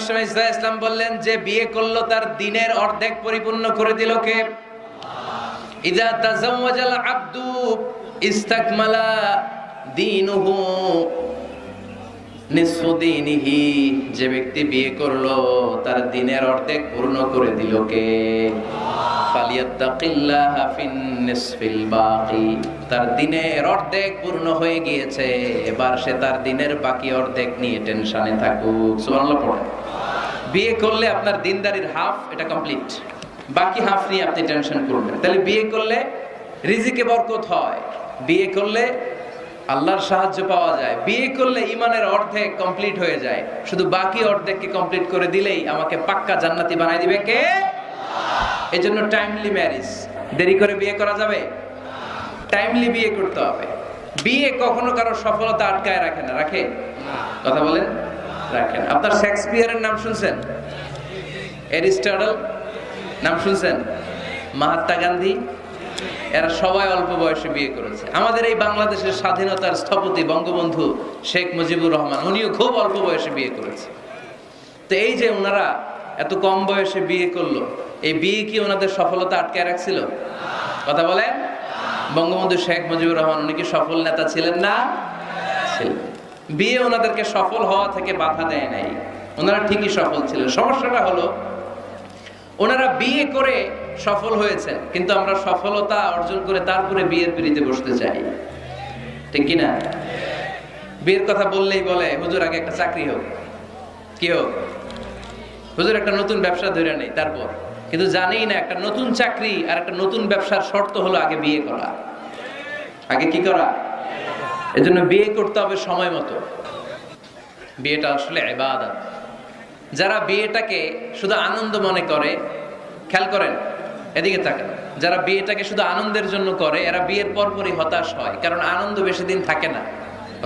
বিশ্বনবী সাল্লাল্লাহু আলাইহি ওয়াসাল্লাম বললেন যে বিয়ে করলো তার দিনের অর্ধেক পরিপূর্ণ করে দিল কে? ইযা তাযাওয়াজাল আবদু ইস্তাকমালা দীনুহু নিসফু দীনিহি, যে ব্যক্তি বিয়ে করলো তার দিনের অর্ধেক পূর্ণ করে দিল কে? ফালিয়াত্তাকিল্লাহা ফিন নিসফিল বাকি, তার দিনের অর্ধেক পূর্ণ হয়ে গিয়েছে, এবার সে তার দিনের বাকি অর্ধেক নিয়ে টেনশনে থাকুক। সুবহানাল্লাহ পড়ে। বিয়ে করলে আপনার দিনদারির হাফ এটা কমপ্লিট, বাকি হাফ নিয়ে আপনি টেনশন করবেন। তাহলে বিয়ে করলে রিজিকে বরকত হয়, বিয়ে করলে আল্লাহর সাহায্য পাওয়া যায়, বিয়ে করলে ঈমানের অর্ধেক কমপ্লিট হয়ে যায়, শুধু বাকি অর্ধেককে কমপ্লিট করে দিলেই আমাকে পাক্কা জান্নাতি বানাই দিবে কে? এজন্য টাইমলি ম্যারেজ, দেরি করে বিয়ে করা যাবে? টাইমলি বিয়ে করতে হবে। বিয়ে কখনো কারো সফলতা আটকায় রাখে না, রাখে? কথা বলেন, রাখেন। আপনার শেক্সপিয়ারের নাম শুনছেন? অ্যারিস্টটল নাম শুনছেন? মহাত্মা গান্ধী, এরা সবাই অল্প বয়সে বিয়ে করেছে। আমাদের এই বাংলাদেশের স্বাধীনতার স্থপতি বঙ্গবন্ধু শেখ মুজিবুর রহমান, উনিও খুব অল্প বয়সে বিয়ে করেছে। তো এই যে ওনারা এত কম বয়সে বিয়ে করলো, এই বিয়ে কি ওনাদের সফলতা আটকায় রাখছিল? কথা বলেন। বঙ্গবন্ধু শেখ মুজিবুর রহমান উনি কি সফল নেতা ছিলেন না? ছিলেন। বিয়ে ওনাদেরকে সফল হওয়া থেকে বাধা দেয় নাই, ওনারা ঠিকই সফল ছিলেন। সমস্যাটা হলো ওনারা বিয়ে করে সফল হয়েছেন, কিন্তু আমরা সফলতা অর্জন করে তারপরে বিয়ের পিড়িতে বসতে চাই, ঠিক কিনা? বিয়ের কথা বললেই বলে হুজুর আগে একটা চাকরি হোক, কি হোক? হুজুর একটা নতুন ব্যবসা ধরে নেই, তারপর কিন্তু জানেই না একটা নতুন চাকরি আর একটা নতুন ব্যবসার শর্ত হলো আগে বিয়ে করা। আগে কি করা? এজন্য বিয়ে করতে হবে সময় মতো। বিয়েটা আসলে ইবাদত। যারা বিয়েটাকে শুধু আনন্দ মনে করে, খেয়াল করেন, এদিকে তাকান, যারা বিয়েটাকে শুধু আনন্দের জন্য করে এরা বিয়ের পরপরই হতাশ হয়, কারণ আনন্দ বেশি দিন থাকে না।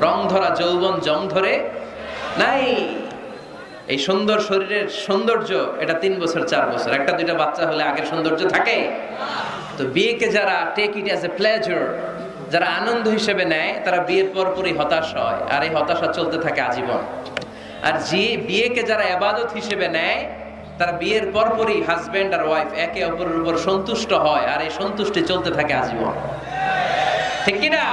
রং ধরা যৌবন জং ধরে নাই। এই সুন্দর শরীরের সৌন্দর্য এটা 3 বছর 4 বছর, একটা দুইটা বাচ্চা হলে আগের সৌন্দর্য থাকে? তো বিয়েকে যারা take it as a pleasure, যারা আনন্দ হিসেবে নেয়, তারা বিয়ের পরপরই হতাশ হয়, আর এই হতাশা চলতে থাকে আজীবন। আর যে বিয়েকে যারা ইবাদত হিসেবে নেয়, তারা বিয়ের পরপরই হাজবেন্ড আর ওয়াইফ একে অপরের উপর সন্তুষ্ট হয়, আর এই সন্তুষ্টি চলতে থাকে আজীবন, ঠিক কি না?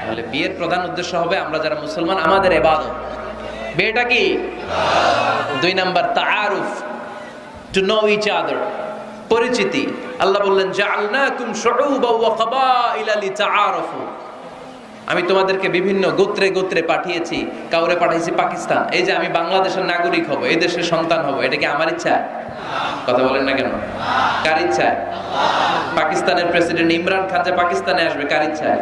তাহলে বিয়ের প্রধান উদ্দেশ্য হবে আমরা যারা মুসলমান আমাদের ইবাদত। বিয়েটা কি? 2 নাম্বার তাআরুফ, টু নো ইচ আদার, পরিচিতি। আল্লাহ বললেন জাআলনাকুম শুউবান ওয়া ক্বাবাইলা লিতাআরাফু, আমি তোমাদেরকে বিভিন্ন গোত্রে গোত্রে পাঠিয়েছি। কাউরে পাঠিয়েছি পাকিস্তান, এই যে আমি বাংলাদেশের নাগরিক হব, এই দেশের সন্তান হব, এটা কি আমার ইচ্ছা? কথা বলেন না কেন? কার ইচ্ছা? পাকিস্তানের প্রেসিডেন্ট ইমরান খান যে পাকিস্তানে আসবে, কার ইচ্ছায়?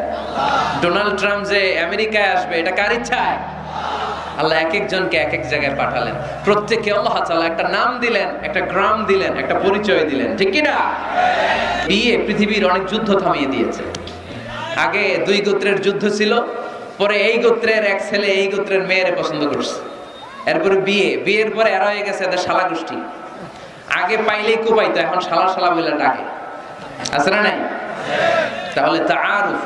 ডোনাল্ড ট্রাম্প যে আমেরিকায় আসবে, এটা কার ইচ্ছায়? আল্লাহ এক একজনকে এক এক জায়গায় পাঠালেন, প্রত্যেককে আল্লাহ তাআলা একটা নাম দিলেন, একটা গ্রাম দিলেন, একটা পরিচয় দিলেন, ঠিক কি না? বিয়ে পৃথিবীর অনেক যুদ্ধ থামিয়ে দিয়েছে। আগে 2 গোত্রের যুদ্ধ ছিল, পরে এই গোত্রের এক ছেলে এই গোত্রের মেয়েরে পছন্দ করছে, এরপরে বিয়ের পরে এরা হয়ে গেছে এদের শালা গোষ্ঠী। আগে পাইলেই কোপাইতো, এখন শালা শালা বলে ডাকে, আছে না নাই? তাহলে তাআরুফ,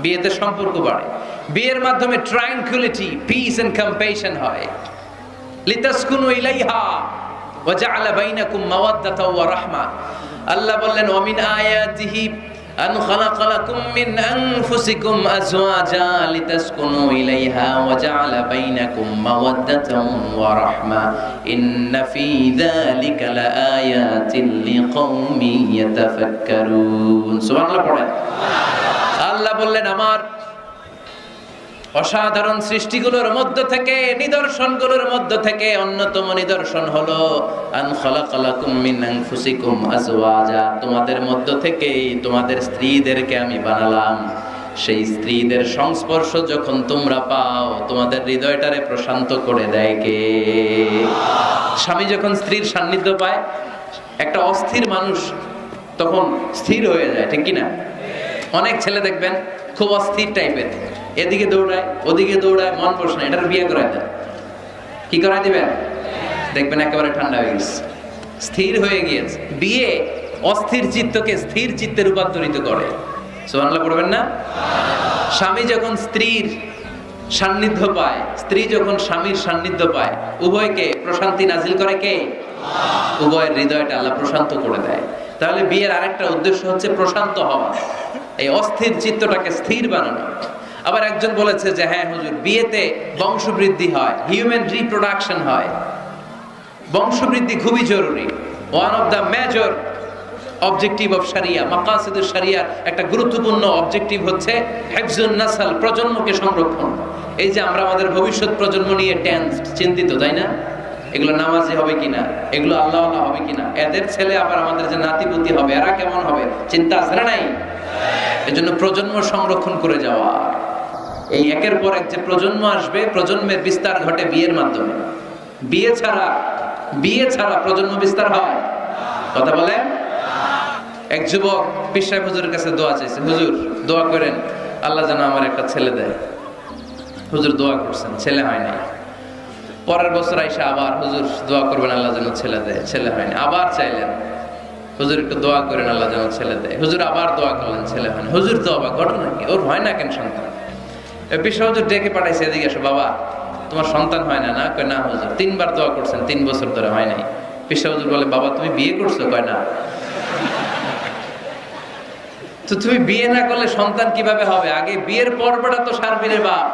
বিয়েতে সম্পর্ক বাড়ে। বিয়ের মাধ্যমে ট্রাঙ্কুইলিটি, পিস এন্ড কম্প্যাশন হয়। লিতাসকুনু ইলাইহা ওয়া জাআলা বাইনাকুম মাওয়াদ্দাতাও ওয়া রাহমা। আল্লাহ বললেন ওয়া মিন আয়াতিহি আন খালাকা লাকুম মিন আনফুসিকুম আজওয়াজা লিতাসকুনু ইলাইহা ওয়া জাআলা বাইনাকুম মাওয়াদ্দাতাও ওয়া রাহমা ইন্না ফী যালিকা লাআয়াতিন লিকাওমিন ইয়াতাফাক্কারুন। সুবহানাল্লাহ পড়েন। আল্লাহ বললেন আমার অসাধারণ সৃষ্টিগুলোর মধ্য থেকে, নিদর্শনগুলোর মধ্য থেকে অন্যতম নিদর্শন হলো আন খালাকা লাকুম মিন আনফুসিকুম আজওয়াজা, তোমাদের মধ্য থেকে তোমাদের স্ত্রীদেরকে আমি বানালাম। সেই স্ত্রীদের সংস্পর্শ যখন তোমরা পাও, তোমাদের হৃদয়টারে প্রশান্ত করে দেয় কে? স্বামী যখন স্ত্রীর সান্নিধ্য পায়, একটা অস্থির মানুষ তখন স্থির হয়ে যায়, ঠিক কি না? অনেক ছেলে দেখবেন খুব অস্থির টাইপের, এদিকে দৌড়ায় ওদিকে দৌড়ায়, মন বসে না, এটার বিয়ে করায় দেন। কি করায় দিবেন? দেখবেন একেবারে ঠান্ডা হয়ে গেছে, স্থির হয়ে গিয়েছে। বিয়ে অস্থির চিত্তকে স্থির চিত্তে রূপান্তরিত করে। সুবহানাল্লাহ পড়বেন না? স্বামী যখন স্ত্রীর সান্নিধ্য পায়, স্ত্রী যখন স্বামীর সান্নিধ্য পায়, উভয়কে প্রশান্তি নাজিল করে কে? উভয়ের হৃদয়টা আল্লাহ প্রশান্ত করে দেয়। তাহলে বিয়ের আরেকটা উদ্দেশ্য হচ্ছে প্রশান্ত হওয়া, এই অস্থির চিত্তটাকে স্থির বানানো। আবার একজন বলেছে যে হ্যাঁ হুজুর, বিয়েতে বংশবৃদ্ধি হয়, হিউম্যান রিপ্রোডাকশন হয়, বংশবৃদ্ধি খুবই জরুরি। One of the major objective of শরিয়া, মাকাসিদুশ শরিয়ার একটা গুরুত্বপূর্ণ অবজেক্টিভ হচ্ছে হিফজুন নাসল, প্রজন্মকে সংরক্ষণ। এই যে আমরা আমাদের ভবিষ্যৎ প্রজন্ম নিয়ে টেনসড, চিন্তিত, তাই না? এগুলো নামাজি হবে কিনা, এগুলো আল্লাহওয়ালা হবে কিনা, এদের ছেলে আবার আমাদের যে নাতিপুতি হবে এরা কেমন হবে, চিন্তা আছে না নাই? এজন্য প্রজন্ম সংরক্ষণ করে যাওয়া। এই একের পর এক যে প্রজন্ম আসবে, প্রজন্মের বিস্তার ঘটে বিয়ের মাধ্যমে। বিয়ে ছাড়া প্রজন্ম বিস্তার হয়? কথা বলেন। এক যুবক পীর সাহেব হুজুরের কাছে দোয়া চাইছে, হুজুর দোয়া করেন আল্লাহ যেন আমার একটা ছেলে দেয়। হুজুর দোয়া করছেন, ছেলে হয় নাই। পরের বছর আইসা আবার হুজুর দোয়া করবেন আল্লাহ যেন ছেলে দেয়, ছেলে হয়নি। আবার চাইলেন, হুজুর একটু দোয়া করেন আল্লাহ যেন ছেলে দেয়। হুজুর আবার দোয়া করলেন, ছেলে হয়নি। হুজুর তো অবাক, ঘটনা কি, ওর হয় না কেন সন্তান? পীর সাহেব হুজুর ডেকে পাঠাইছে, এদিকে আসো বাবা, তোমার সন্তান হয় না? না। কয় না হুজুর, 3 বার দোয়া করছেন, 3 বছর ধরে হয় নাই। পীর সাহেব হুজুর বলে, বাবা তুমি বিয়ে করছো? কয় না। তো তুমি বিয়ে না করলে সন্তান কিভাবে হবে? আগে বিয়ের পর্বটা তো সারবি রে বাপ,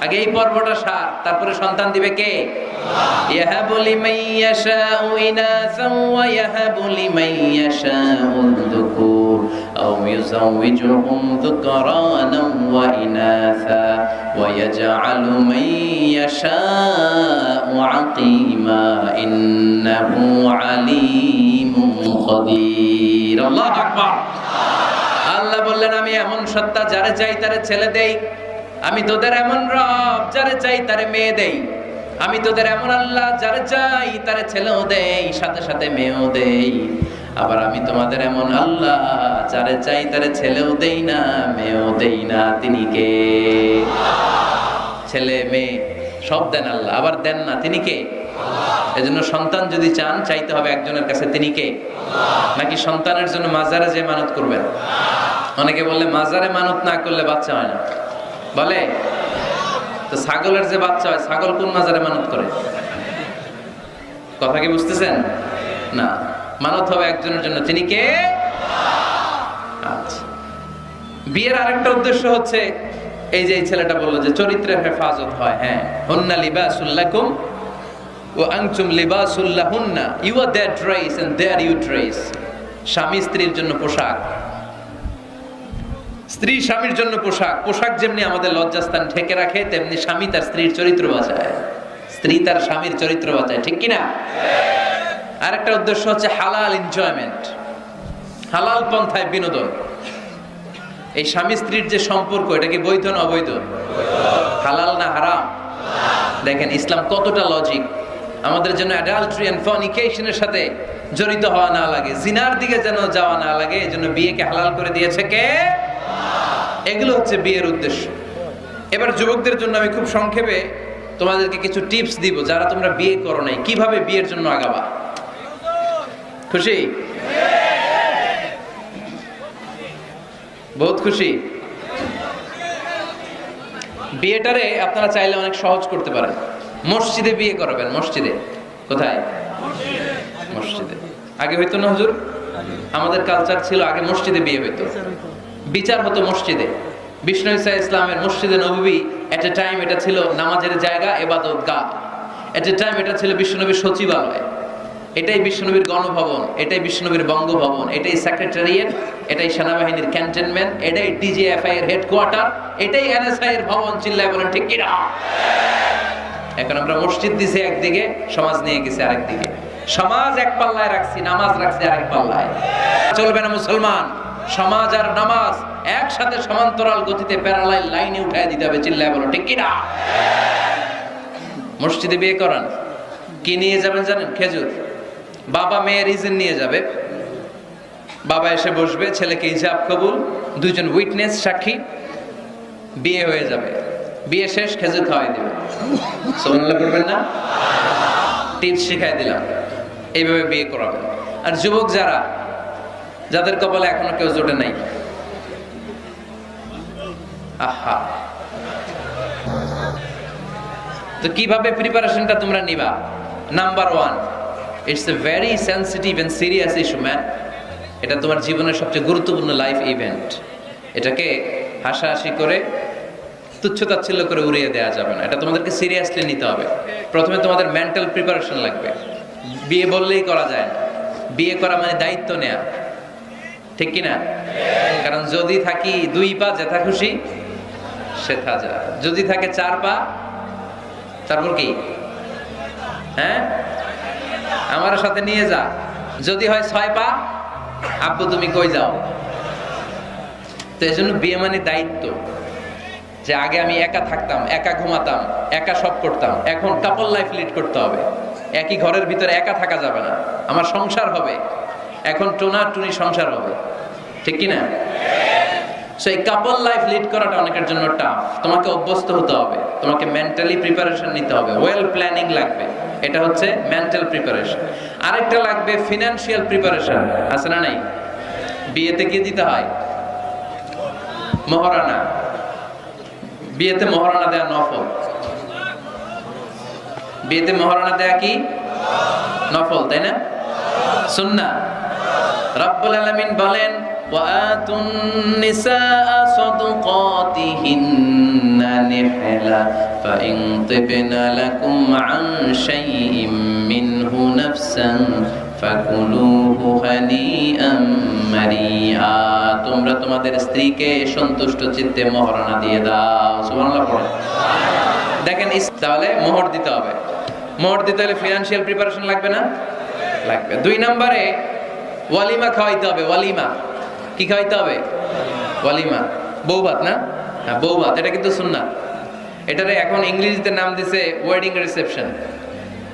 আগে এই পর্বটা সার, তারপরে সন্তান দিবে কে? ইয়াহাবু লিমান ইয়াশাউ ইনাসান ওয়া ইয়াহাবু লিমান ইয়াশাউ যুকুর আও ইউযাওয়িজুহুম যুকরানান ওয়া ইনাসা ওয়া ইয়াজআলু মান ইয়াশাউ আকিমা ইন্নাহু আলীমুন কাদির। আল্লাহু আকবার। আল্লাহ বললেন, আমি এমন সত্তা যারে চাই তারে ছেলে দেই, আমি তোদের এমন রব যারে চাই তারে মেয়ে দেই, আমি তোদের এমন আল্লাহ যারে চাই তারে ছেলেও দেই, সাথে সাথে মেয়েও দেই। আবার আমি তোমাদের এমন আল্লাহ যারে চাই তারে ছেলেও দেই না, মেয়েও দেই না। তিনি কে? ছেলে মেয়ে সব দেন আল্লাহ, আবার দেন না, তিনি কে? এজন্য সন্তান যদি চান, চাইতে হবে একজনের কাছে, তিনি কে? নাকি সন্তানের জন্য মাজারে যে মানত করবেন? অনেকে বলে মাজারে মানত না করলে বাচ্চা হয় না, বলে। তো ছাগলের যে বাচ্চা হয়, ছাগল কোন মাজারে মানত করে? কথা কি বুঝতেছেন? না, মানত হবে একজনের জন্য, তিনি কে? আচ্ছা, বিয়ের আরেকটা উদ্দেশ্য হচ্ছে এই যে এই ছেলেটা বললো যে চরিত্রের হেফাজত হয়। হ্যাঁ, হুন্না লিবাসুল লাকুম ওয়া আনতুম লিবাসুল লাহুন্না, you are their dress and their you dress. স্বামী স্ত্রীর জন্য পোশাক, স্ত্রী স্বামীর জন্য পোশাক। পোশাক যেমনি আমাদের লজ্জাস্থান ঢেকে রাখে, তেমনি স্বামী তার স্ত্রীর চরিত্র বাঁচায়, স্ত্রী তার স্বামীর চরিত্র বাঁচায়, ঠিক কিনা? আরেকটা উদ্দেশ্য হচ্ছে হালাল এনজয়মেন্ট, হালাল পন্থায় বিনোদন। এই স্বামী স্ত্রীর যে সম্পর্ক, এটা কি বৈধ না অবৈধ? হালাল না হারাম? দেখেন ইসলাম কতটা লজিক। আমাদের জন্য অ্যাডাল্ট্রি এন্ড ফর্নিকেশনের সাথে জড়িত হওয়া না লাগে, জিনার দিকে যেন যাওয়া না লাগে, এজন্য বিয়েকে হালাল করে দিয়েছে কে? এগুলো হচ্ছে বিয়ের উদ্দেশ্য। এবার যুবকদের জন্য আমি খুব সংক্ষেপে তোমাদেরকে কিছু টিপস দিব, যারা তোমরা বিয়ে করো নাই, কিভাবে বিয়ের জন্য আগাবা। খুশি? বহুত খুশি? বিয়েটারে আপনারা চাইলে অনেক সহজ করতে পারেন। মসজিদে বিয়ে করাবেন। মসজিদে? কোথায়? মসজিদে। আগে হইতো না হুজুর? আমাদের কালচার ছিল আগে মসজিদে বিয়ে হইতো, বিচার হতো মসজিদে। বিষ্ণু ঈসা ইসলামের মসজিদে নববী এট এ টাইম এটা ছিল নামাজের জায়গা, ইবাদতগাহ। এট এ টাইম এটা ছিল বিশ্বনবীর সচিবালয়, এটাই বিশ্বনবীর গণভবন, এটাই বিশ্বনবীর বঙ্গভবন, এটাই সেক্রেটারিয়েট, এটাই সেনাবাহিনীর ক্যান্টনমেন্ট, এটাই ডিজিএফআই এর হেডকোয়ার্টার, এটাই এনএসআই এর ভবন। চিল্লায় বলেন ঠিক কিনা? এখন আমরা মসজিদ দিছি একদিকে, সমাজ নিয়ে গেছে আরেকদিকে। সমাজ এক পাল্লায় রাখছি, নামাজ রাখছি আরেক পাল্লায়। চলবে না মুসলমান। সমাজ আর নামাজ একসাথে সমান্তরাল গতিতে প্যারালাল লাইনে উঠায় দিতে হবে। চিল্লায় বলো ঠিক কিনা? মসজিদে বিয়ে করান, কি নিয়ে যাবেন জানেন? খেজুর। বাবা মেয়ের ইজেন নিয়ে যাবে, বাবা এসে বসবে, ছেলেকে ইজাব কবুল, দুইজন উইটনেস সাক্ষী, বিয়ে হয়ে যাবে। বিয়ে শেষ, খেজুর খাওয়াই দিবে। সুবহানাল্লাহ পড়বেন না? টিপস শিখাই দিলাম, এইভাবে বিয়ে করাবেন। আর যুবক যারা, যাদের কপালে এখনো কেউ জোটে নাই, আহা তো কিভাবে প্রিপারেশনটা তোমরা নিবা? Number 1, it's a very sensitive and serious issue man. এটা তোমার জীবনের সবচেয়ে গুরুত্বপূর্ণ লাইফ ইভেন্ট। এটাকে হাসাহাসি করে তুচ্ছতাচ্ছিল্য করে উড়িয়ে দেওয়া যাবে না, এটা তোমাদেরকে সিরিয়াসলি নিতে হবে। প্রথমে তোমাদের মেন্টাল প্রিপারেশন লাগবে। বিয়ে বললেই করা যায় না, বিয়ে করা মানে দায়িত্ব নেয়া, ঠিক কিনা? কারণ যদি থাকি 2 পা যেথা খুশি সেথা যা, যদি থাকে 4 পা তারপর কি? হ্যাঁ, আমার সাথে নিয়ে যা। যদি হয় 6 পা, আব্বু তুমি কই যাও? তো এই জন্য বিয়ে মানে দায়িত্ব। যে আগে আমি একা থাকতাম, একা ঘুমাতাম, একা সব করতাম, এখন কাপল লাইফ লিড করতে হবে। একই ঘরের ভিতরে একা থাকা যাবে না, আমার সংসার হবে। এখন টোনা টুনি সংসার হবে, ঠিক কিনা? সো এই কাপল লাইফ লিড করাটা অনেকের জন্য টাফ। তোমাকে অভ্যস্ত হতে হবে, তোমাকে মেন্টালি প্রিপারেশন নিতে হবে, ওয়েল প্ল্যানিং লাগবে। এটা হচ্ছে মেন্টাল প্রিপারেশন। আরেকটা লাগবে ফিনান্সিয়াল প্রিপারেশন, আছে না নাই? বিয়েতে কি দিতে হয়? মহারানা। বিয়েতে মহারানা দেয়া নফল। বিয়েতে মহারানা দেয়া কি নফল, তাই না? সুন্নাহ। রব্বুল আলামিন বলেন ওয়াতুন নিসা সাদকাতিহিন্না নিহলা ফাইন তিবনা লাকুম আন শাইইম মিনহু নাফসান ফাকুলুহু হানিআম মারিআ। তোমরা তোমাদের স্ত্রীকে সন্তুষ্ট চিত্তে মহারানা দিয়ে দাও। সুবহানাল্লাহ পড়ো। দেখেন, তাহলে মোহর দিতে হবে। মোহর দিতে হলে ফিনান্সিয়াল প্রিপারেশন লাগবে না? লাগবে। 2 নম্বরে ওয়ালিমা খাওয়াইতে হবে। ওয়ালিমা কি খাওয়াইতে হবে? ওয়ালিমা, বউ ভাত না? হ্যাঁ, বউ ভাত। এটা কিন্তু সুন্নাহ। এটারে এখন ইংরেজিতে নাম দিছে ওয়েডিং রিসেপশন।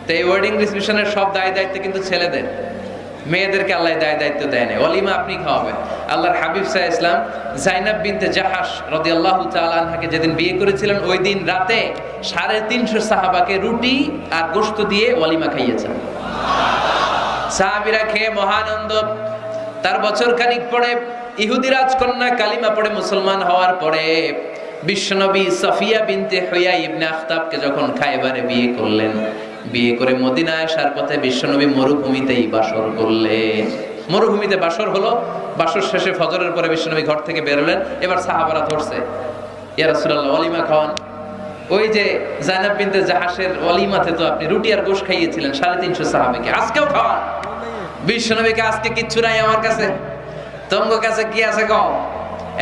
তো এই ওয়েডিং রিসেপশনের সব দায় দায়িত্ব কিন্তু ছেলেদের, মেয়েদেরকে আল্লাহ দায় দায়িত্ব দেয় না। ওয়ালিমা আপনি খাওয়াবেন। আল্লাহর হাবিব সাল্লাল্লাহু আলাইহি ওয়াসাল্লাম যায়েনব বিনতে জাহাশ রাদিয়াল্লাহু তাআলা আনহাকে যেদিন বিয়ে করেছিলেন, ওই দিন রাতে 350 সাহাবাকে রুটি আর গোশত দিয়ে ওয়ালিমা খাইয়েছেন। সাহাবীরা খেয়ে মহানন্দ। তার বছর খানিক পরে ইহুদি রাজকন্যা কালিমা পড়ে মুসলমান হওয়ার পরে বিশ্বনবী সাফিয়া বিনতে হুয়াই ইবনে আখতাবকে যখন খায়বারে বিয়ে করলেন, বিয়ে করে মদিনায় আসার পথে বিশ্বনবী মরুভূমিতেই বাসর করলেন। মরুভূমিতে বাসর হলো। বাসর শেষে ফজরের পরে বিশ্বনবী ঘর থেকে বের হলেন। এবার সাহাবারা ধরছে, ইয়া রাসূলুল্লাহ ওয়ালিমা খাওয়ান। ওই যে যায়েনব বিনতে জাহাশের ওয়ালিমাতে তো আপনি রুটি আর গোশত খাইয়েছিলেন 350 সাহাবীকে, আজকেও খাওয়ান। বিশ্বনবীকে আজকে কিচ্ছু নাই আমার কাছে, তোমার কাছে কি আছে কও?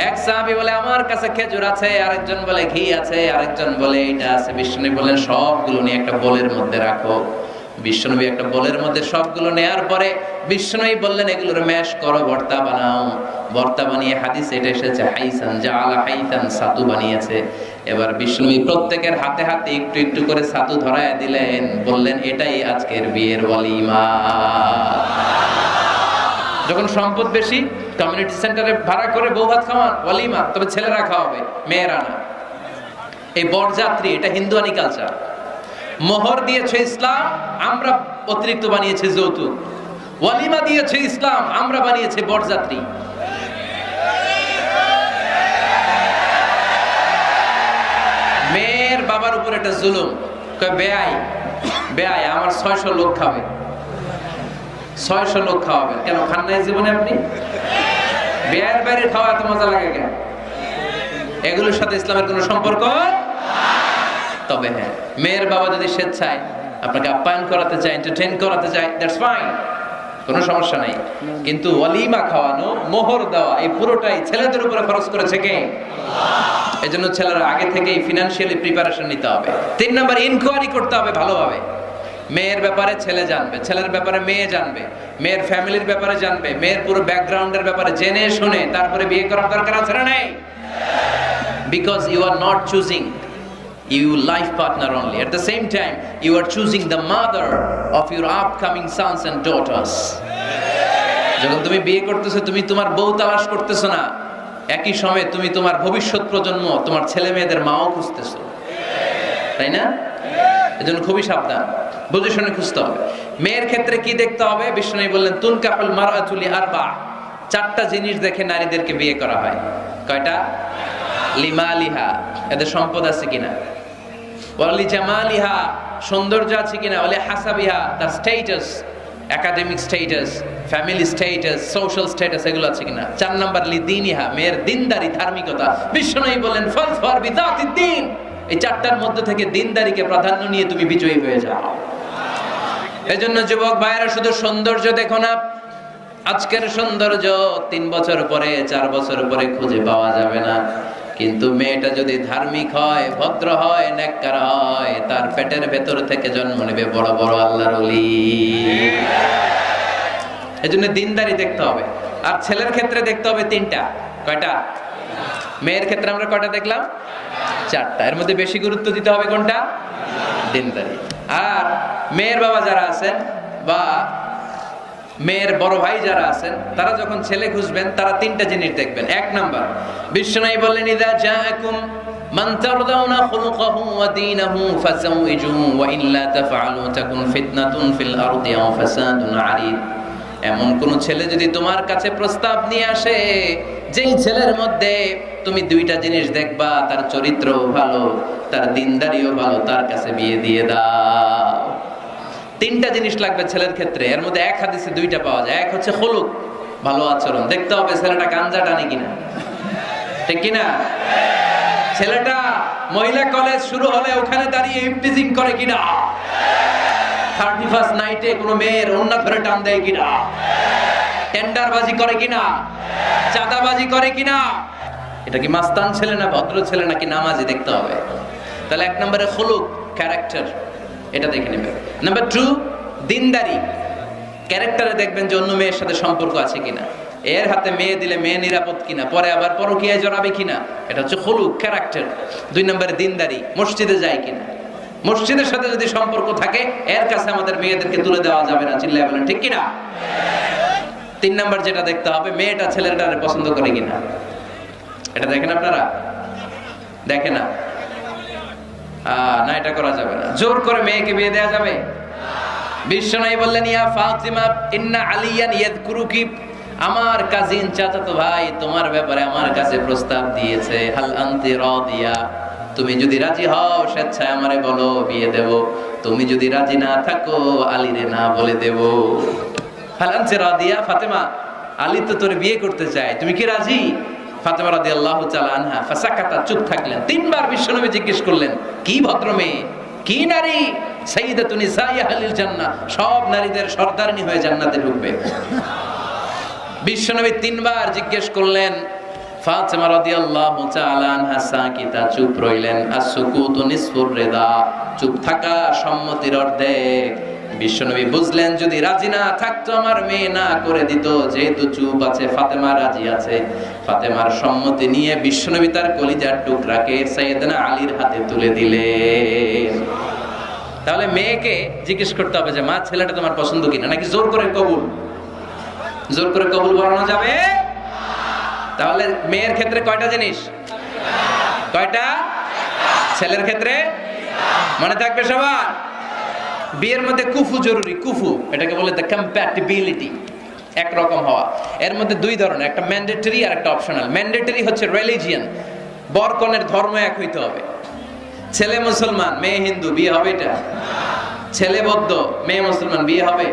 এক সাহাবী বলে আমার কাছে খেজুর আছে, আরেকজন বলে ঘি আছে, আরেকজন বলে এটা আছে। বিশ্বনবী বললেন সবগুলো নিয়ে একটা বোলের মধ্যে রাখো। বিশ্বনবী একটা বোলের মধ্যে সবগুলো নেয়ার পরে বিশ্বনবী বললেন এগুলোর ম্যাশ করো, ভর্তা বানাও। ভর্তা বানিয়ে হাদিসে এটা এসেছে হাইসান জাআলা হাইতান, ছাতু বানিয়েছে। এবার বিশ্বনবী প্রত্যেকের হাতে হাতে একটু একটু করে ছাতু ধরায় দিলেন, বললেন এটাই আজকের বিয়ের ওয়ালিমা। যখন সম্পদ বেশি, কমিউনিটি সেন্টারে ভাড়া করে বউ ভাত খাওয়ান, ওয়ালিমা। তবে ছেলেরা খাওয়াবে, মেয়েরা না। এই বরযাত্রী, এটা হিন্দুয়ানি কালচার। মোহর দিয়েছে ইসলাম, আমরা অতিরিক্ত বানিয়েছে যৌতুক। ওয়ালিমা দিয়েছে ইসলাম, আমরা বানিয়েছে বরযাত্রী। মেয়ের বাবার উপর একটা জুলুম। কয় বেয়াই, বেয়াই আমার 600 লোক খাবে। 600 লোক খাওয়াবেন কেন? খান নাই জীবনে আপনি? বেয়ার বাইরে খাওয়া এত মজা লাগে কেন? এগুলোর সাথে ইসলামের কোনো সম্পর্ক? তবে হ্যাঁ, মেয়ের বাবা যদি স্বেচ্ছায় আপনাকে আপ্যায়ন করাতে চায়, এন্টারটেইন করাতে চায়, দ্যাটস ফাইন, কোনো সমস্যা নাই। কিন্তু ওয়ালিমা খাওয়ানো, মোহর দেওয়া, এই পুরোটাই ছেলেদের উপরে খরচ করেছে কে? আল্লাহ। এজন্য ছেলেরা আগে থেকেই ফিনান্সিয়ালি প্রিপারেশন নিতে হবে। 3 নাম্বার, ইনকোয়ারি করতে হবে ভালোভাবে। মেয়ের ব্যাপারে ছেলে জানবে, ছেলের ব্যাপারে মেয়ে জানবে, মেয়ের ফ্যামিলির ব্যাপারে জানবে, মেয়ের পুরো ব্যাকগ্রাউন্ডের ব্যাপারে জেনে শুনে তারপরে বিয়ে করার দরকার আছে না নাই? Because you are not choosing your life partner only. At the same time, you are choosing the mother of your upcoming sons and daughters. যখন তুমি বিয়ে করতেছো, তুমি তোমার বউ তালাশ করতেছো না, একই সময়ে তুমি তোমার ভবিষ্যৎ প্রজন্ম, তোমার ছেলে মেয়েদের মাও খুঁজতেছো, তাই না? এজন্য খুবই সাবধান, বুঝে শুনে খুঁজতে হবে। মেয়ের ক্ষেত্রে কি দেখতে হবে? বিষ্ণু বললেন তুনকাহুল মারআতু লিআরবা, 4টা জিনিস দেখে নারীদেরকে বিয়ে করা হয়। কয়টা? লিমালিহা, এদের সম্পদ আছে কিনা, ওয়ালি জামালিহা, সৌন্দর্য আছে কিনা, ওয়ালি হাসাবিহা, তার status, academic status, family status, social status এগুলো আছে কিনা। 4 নাম্বার লিদিনিহা, মেয়ের দিনদারি, ধার্মিকতা। বিশ্বনবী বলেন ফাজফার বিযাতিদ দ্বীন, এই 4টার মধ্যে থেকে দিনদারিকে প্রাধান্য নিয়ে তুমি বিজয়ী হয়ে যাও। এজন্য যুবক ভাইয়েরা শুধু সৌন্দর্য দেখো না, আজকের সৌন্দর্য 3 বছর পরে 4 বছর পরে খুঁজে পাওয়া যাবে না, কিন্তু মেয়েটা যদি ধার্মিক হয়, ভদ্র হয়, নেককার হয়, তার পেটের ভেতর থেকে জন্ম নেবে বড় বড় আল্লাহর ওলি। এজন্য দিনদারি দেখতে হবে। আর ছেলের ক্ষেত্রে দেখতে হবে 3টা। কয়টা? মেয়ের ক্ষেত্রে আমরা কয়টা দেখলাম? 4টা। এর মধ্যে বেশি গুরুত্ব দিতে হবে কোনটা? দিনদারি। আর মেয়ের বাবা যারা আছেন বা মেয়ের বড় ভাই যারা আছেন, তারা যখন ছেলে খুঁজবেন তারা 3টা জিনিস দেখবেন। 1 নাম্বার, বিশ্বনবী বললেন ইযা জাআকুম মান তারদাউনা খুলুকাহু ওয়া দীনাহু ফাযাওইজুহু ওয়া ইল্লা তাফআলু তাকুন ফিতনাতুন ফিল আরদি ওয়া ফাসাদুন আরিদ। এমন কোন ছেলে যদি তোমার কাছে প্রস্তাব নিয়ে আসে, যেই ছেলের মধ্যে তুমি 2টা জিনিস দেখবা, তার চরিত্রও ভালো, তার দিনদারিও ভালো, তার কাছে বিয়ে দিয়ে দাও। 3টা জিনিস লাগবে ছেলের ক্ষেত্রে। এর মধ্যে এক হাদিসে 2টা পাওয়া যায়। এক হচ্ছে খুলুক, ভালো আচরণ। দেখতে হবে ছেলেটা গাঞ্জা টানে কিনা, ঠিক কিনা? ছেলেটা মহিলা কলেজ শুরু হলে ওখানে দাঁড়িয়ে ইফটিজিং করে কিনা, 31st নাইটে কোনো মেয়ের ওন্না ধরে টান দেয় কিনা, টেন্ডারবাজি করে কিনা, চাঁদাবাজি করে কিনা। এটা কি মাস্তান ছেলে না ভদ্র ছেলে নাকি নামাজি দেখতে হবে। তাহলে 1 নম্বরে খুলুক, ক্যারেক্টার, এটা দেখে নেবেন। নাম্বার 2, দিনদারি। ক্যারেক্টারে দেখবেন যে অন্য মেয়ের সাথে সম্পর্ক আছে কিনা, এর হাতে মেয়ে দিলে মেয়ে নিরাপদ কিনা, পরে আবার পরকীয়ায় জড়াবে কিনা। এটা হচ্ছে খুলুক, ক্যারেক্টার। 2 নম্বরে দিনদারি, মসজিদে যায় কিনা। মসজিদের সাথে যদি সম্পর্ক থাকে, এর কাছে আমাদের মেয়েদেরকে তুলে দেওয়া যাবে না, চিল্লায় বলেন ঠিক কিনা। 3 নাম্বার যেটা দেখতে হবে, মেয়েটা ছেলেটারে পছন্দ করে কিনা। এটা দেখেন আপনারা? দেখে না? না, এটা করা যাবে না। জোর করে মেয়েকে বিয়ে দেওয়া যাবে? বিশ্বনবী বললেন ইয়া ফাতিমা ইন্না আলিয়ান ইয়াযকুরুকি, আমার কাজিন চাচাতো ভাই তোমার ব্যাপারে আমার কাছে প্রস্তাব দিয়েছে। হাল আনতি রাদিয়া, তুমি যদি রাজি হও স্বেচ্ছায় আমারে বলো, বিয়ে দেব। তুমি যদি রাজি না থাকো আলীরে না বলে দেব। হাল আনতি রাদিয়া, ফাতেমা আলী তো তোরে বিয়ে করতে চায়, তুমি কি রাজি? ফাতেমা রাদিয়াল্লাহু তাআলা আনহা ফাসাকাতা, চুপ থাকলেন। 3 বার বিশ্বনবী জিজ্ঞেস করলেন, কি ভদ্র মেয়ে, কি নারী, সাইয়্যিদাতুন নিসাই আহলিল জান্নাহ, সব নারীদের সর্দারিনী হয়ে জান্নাতে ঢুকবে। বিশ্বনবী 3 বার জিজ্ঞেস করলেন। ফাতেমা রাদিয়াল্লাহু তাআলা আনহা সাকিতা, চুপ রইলেন। as-sukutu nisfur রিদা, চুপ থাকা সম্মতির অর্ধেক। বিশ্বনবী বুঝলেন যদি রাজি না থাকতো আমার মেয়ে না করে দিত, যেহেতু চুপ আছে ফাতেমা রাজি আছে। ফাতেমার সম্মতি নিয়ে বিশ্বনবী তার কলিজার টুকরাকে সাইয়েদনা আলীর হাতে তুলে দিলেন। তাহলে মেয়েকে জিজ্ঞেস করতে হবে যে মা ছেলেটা তোমার পছন্দ কিনা, নাকি জোর করে কবুল? জোর করে কবুল বলানো যাবে? তাহলে মেয়ের ক্ষেত্রে কয়টা জিনিস? কয়টা? ছেলের ক্ষেত্রে মনে থাকবে সবার। বিয়ের মধ্যে কুফু জরুরি। কুফু এটাকে বলে দ্য কম্প্যাটিবিলিটি, একরকম হওয়া। এর মধ্যে 2 ধরনের, একটা ম্যান্ডেটরি আর একটা অপশনাল। ম্যান্ডেটরি হচ্ছে রিলিজিয়ন, বর কনের ধর্ম এক হইতে হবে। ছেলে মুসলমান মেয়ে হিন্দু, বিয়ে হবে এটা? ছেলে বৌদ্ধ মেয়ে মুসলমান, বিয়ে হবে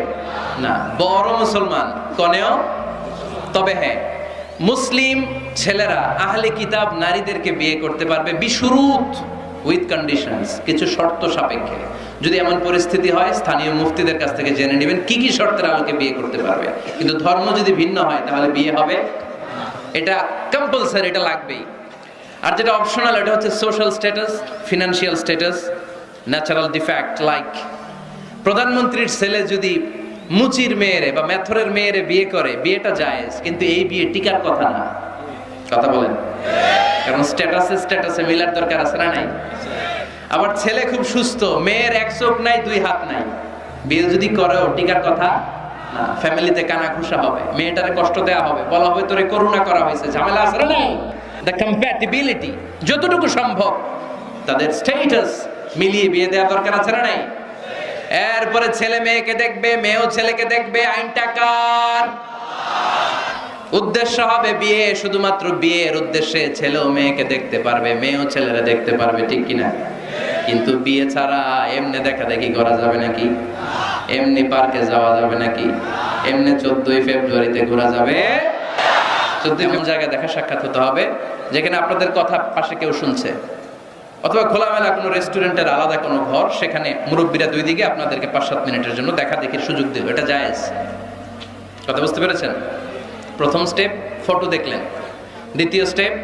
না। বড় মুসলমান কনেও, তবে হ্যাঁ মুসলিম ছেলেরা আহলে কিতাব নারীদেরকে বিয়ে করতে পারবে বিশুরুত, উইথ কন্ডিশনস, কিছু শর্ত সাপেক্ষে। যদি এমন পরিস্থিতি হয় স্থানীয় মুফতিদের কাছ থেকে জেনে নেবেন কি কি শর্তের আলোকে বিয়ে করতে পারবে। কিন্তু ধর্ম যদি ভিন্ন হয় তাহলে বিয়ে হবে, এটা কম্পালসারি, এটা লাগবেই। আর যেটা অপশনাল এটা হচ্ছে social status, financial status, natural defect. Like প্রধানমন্ত্রীর ছেলে যদি মুচির মেয়েরে বা মেথরের মেয়েরে বিয়ে করে, বিয়েটা জায়েজ, কিন্তু এই বিয়ে টিকার কথা না। কথা বলেন? কারণ স্ট্যাটাসে মিলার দরকার আছে না নাই? আবার ছেলে খুব সুস্থ, মেয়ের 1 চোখ নাই 2 হাত নাই, বিয়ে যদি করেও টিকার কথা না। ফ্যামিলিতে কানা ঘুষা হবে, মেয়েটারে কষ্ট দেওয়া হবে, বলা হবে তোরে করুণা করা হয়েছে, ঝামেলা আছে না নাই? দ্য কম্প্যাটিবিলিটি, যতটুকু সম্ভব তাদের স্ট্যাটাস মিলিয়ে বিয়ে দেওয়া দরকার আছে না নাই? এরপরে ছেলে মেয়েকে দেখবে, মেয়েও ছেলেকে দেখবে। আইনটা কার? উদ্দেশ্য হবে বিয়ে, শুধুমাত্র বিয়ের উদ্দেশ্যে ছেলেও মেয়েকে দেখতে পারবে, মেয়েও ছেলেরা দেখতে পারবে, ঠিক কিনা? কিন্তু বিয়ে ছাড়া এমনি দেখা দেখি করা যাবে নাকি? এমনি পার্কে যাওয়া যাবে নাকি? এমনি 14ই ফেব্রুয়ারিতে ঘোরা যাবে? 14 এমন জায়গায় দেখা সাক্ষাৎ হতে হবে যেখানে আপনাদের কথা পাশে কেউ শুনছে, অথবা খোলামেলা কোনো রেস্টুরেন্টের আলাদা কোনো ঘর, সেখানে মুরব্বীরা দুই দিকে আপনাদেরকে 5-7 মিনিটের জন্য দেখা দেখির সুযোগ দিল, এটা জায়েজ। কথা বুঝতে পেরেছেন? প্রথম স্টেপ ফটো দেখলেন, দ্বিতীয় স্টেপ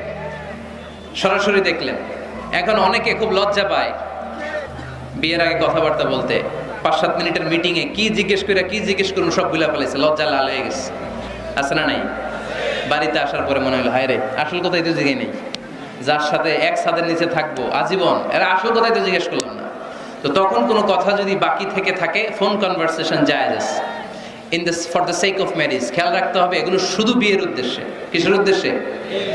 সরাসরি দেখলেন। এখন অনেকে খুব লজ্জা পায় বিয়ের আগে কথাবার্তা বলতে। 5-7 মিনিটের মিটিংয়ে কি জিজ্ঞেস করুন সব গুলা ফেলেছে, লজ্জা লাল হয়ে গেছে। আছে না নাই? বাড়িতে আসার পরে মনে হলো হায় রে, আসল কথাই তো জিজ্ঞেস নেই, যার সাথে এক ছাদের নিচে থাকবো আজীবন, এরা আসল কথাই তো জিজ্ঞেস করলাম না। তো তখন কোনো কথা যদি বাকি থেকে থাকে, ফোন কনভারসেশন জায়েজ for the sake of marriage. খেয়াল রাখতে হবে এগুলো শুধু বিয়ের উদ্দেশ্যে। কিসের উদ্দেশ্যে?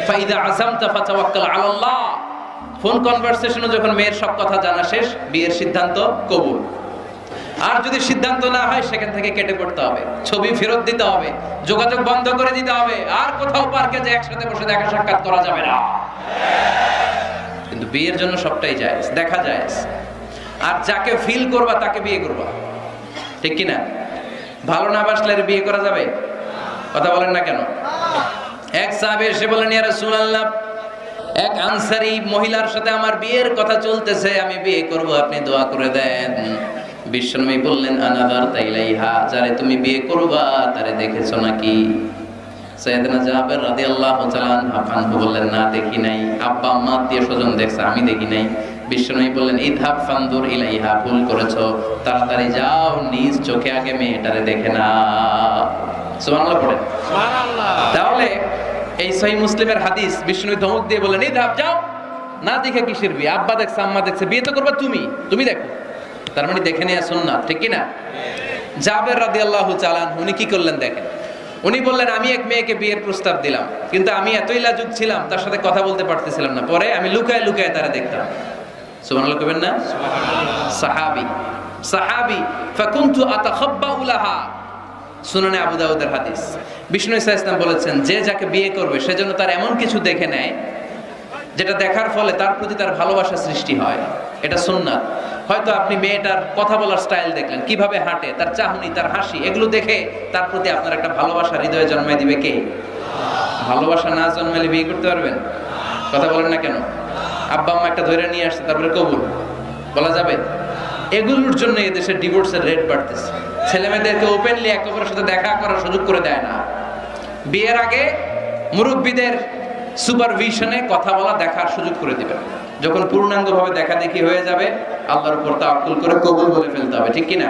ফাইদা আযামতা ফাতাওয়াক্কাল আলাল্লাহ। ফোন কনভারসেশনে যখন মেয়ের সব কথা জানা শেষ, বিয়ের সিদ্ধান্ত কবুল। আর যদি সিদ্ধান্ত না হয়, সেখান থেকে কেটে পড়তে হবে, ছবি ফেরত দিতে হবে, যোগাযোগ বন্ধ করে দিতে হবে। আর কোথাও পার্কে যে একসাথে বসে দেখা সাক্ষাৎ করা যাবে না। কিন্তু বিয়ের জন্য সবটাই জায়েজ, দেখা জায়েজ। আর যাকে ফিল করবা তাকে বিয়ে করবা, ঠিক কিনা? ভালো না বাসলে বিয়ে করা যাবে? কথা বলেন না কেন? এক সাহাবী এসে বলেন, ইয়া রাসূলুল্লাহ, এক আনসারী মহিলার সাথে আমার বিয়ের কথা চলতেছে, আমি বিয়ে করব, আপনি দোয়া করে দেন। বিশ্বনবী বললেন, আনাদারতা ইলাইহা, যারে তুমি বিয়ে করবা তারে দেখেছো নাকি? সাইয়েদনা জাবের রাদিয়াল্লাহু তাআলা আনহু বললেন, না দেখি নাই। আব্বা আম্মা আত্মীয় স্বজন দেখছে, আমি দেখি নাই। বিশ্বনবী বললেন, ইযহাব ফানদুর ইলাইহা, ভুল করেছো, তাড়াতাড়ি যাও, নিজ চোখে আগে মেয়েটারে দেখে নাও। সুবহানাল্লাহ পড়েন। সুবহানাল্লাহ। তাহলে এই সহিহ মুসলিমের হাদিস, বিশ্বনবী ধমক দিয়ে বললেন, ইযহাব, যাও, না দেখে কিসের বিয়ে? আব্বা দেখছে, আম্মা দেখছে, বিয়ে তো করবা তুমি দেখো। তার মানে দেখে নেওয়া সুন্নাত, ঠিক কি না? জাবের রাদিয়াল্লাহু তাআলা আনহু উনি কি করলেন দেখেন। উনি বললেন, আমি এক মেয়েকে বিয়ের প্রস্তাব দিলাম, কিন্তু আমি এতই লাজুক ছিলাম, তার সাথে কথা বলতে পারতেছিলাম না। পরে আমি লুকায় লুকায় তারা দেখতাম। সুবহানাল্লাহ কইবেন না? সুবহানাল্লাহ। সাহাবী ফাকুনতু আতাখাব্বাউ লাহা, সুনানে আবু দাউদের হাদিস। বিষ্ণু ইসা ইসলাম বলেছেন, যে যাকে বিয়ে করবে সেজন্য তার এমন কিছু দেখে নেয় যেটা দেখার ফলে তার প্রতি তার ভালোবাসা সৃষ্টি হয়। এটা সুন্নাত। হয়তো আপনি মেয়েটার কথা বলার স্টাইল দেখলেন, কিভাবে হাঁটে, তার চাহনি, তার হাসি, এগুলো দেখে তার প্রতি আপনার একটা ভালোবাসা হৃদয়ে জন্মায় দিবে কে? ভালোবাসা না জন্মালে বিয়ে করতে পারবেন? কথা বলেন না কেন? আব্বা আম্মা একটা ধরে নিয়ে আসছে, তারপরে কবুল বলা যাবে? এগুলোর জন্য এদেশে ডিভোর্সের রেট বাড়তেছে। ছেলে মেয়েদেরকে ওপেনলি একে অপরের সাথে দেখা করার সুযোগ করে দেয় না। বিয়ের আগে মুরব্বীদের সুপারভিশনে কথা বলা, দেখার সুযোগ করে দিবেন। যখন পূর্ণাঙ্গভাবে দেখা দেখি হয়ে যাবে, আল্লাহর উপর তাওয়াক্কুল করে কবুল বলে ফেলতে হবে, ঠিক কি না?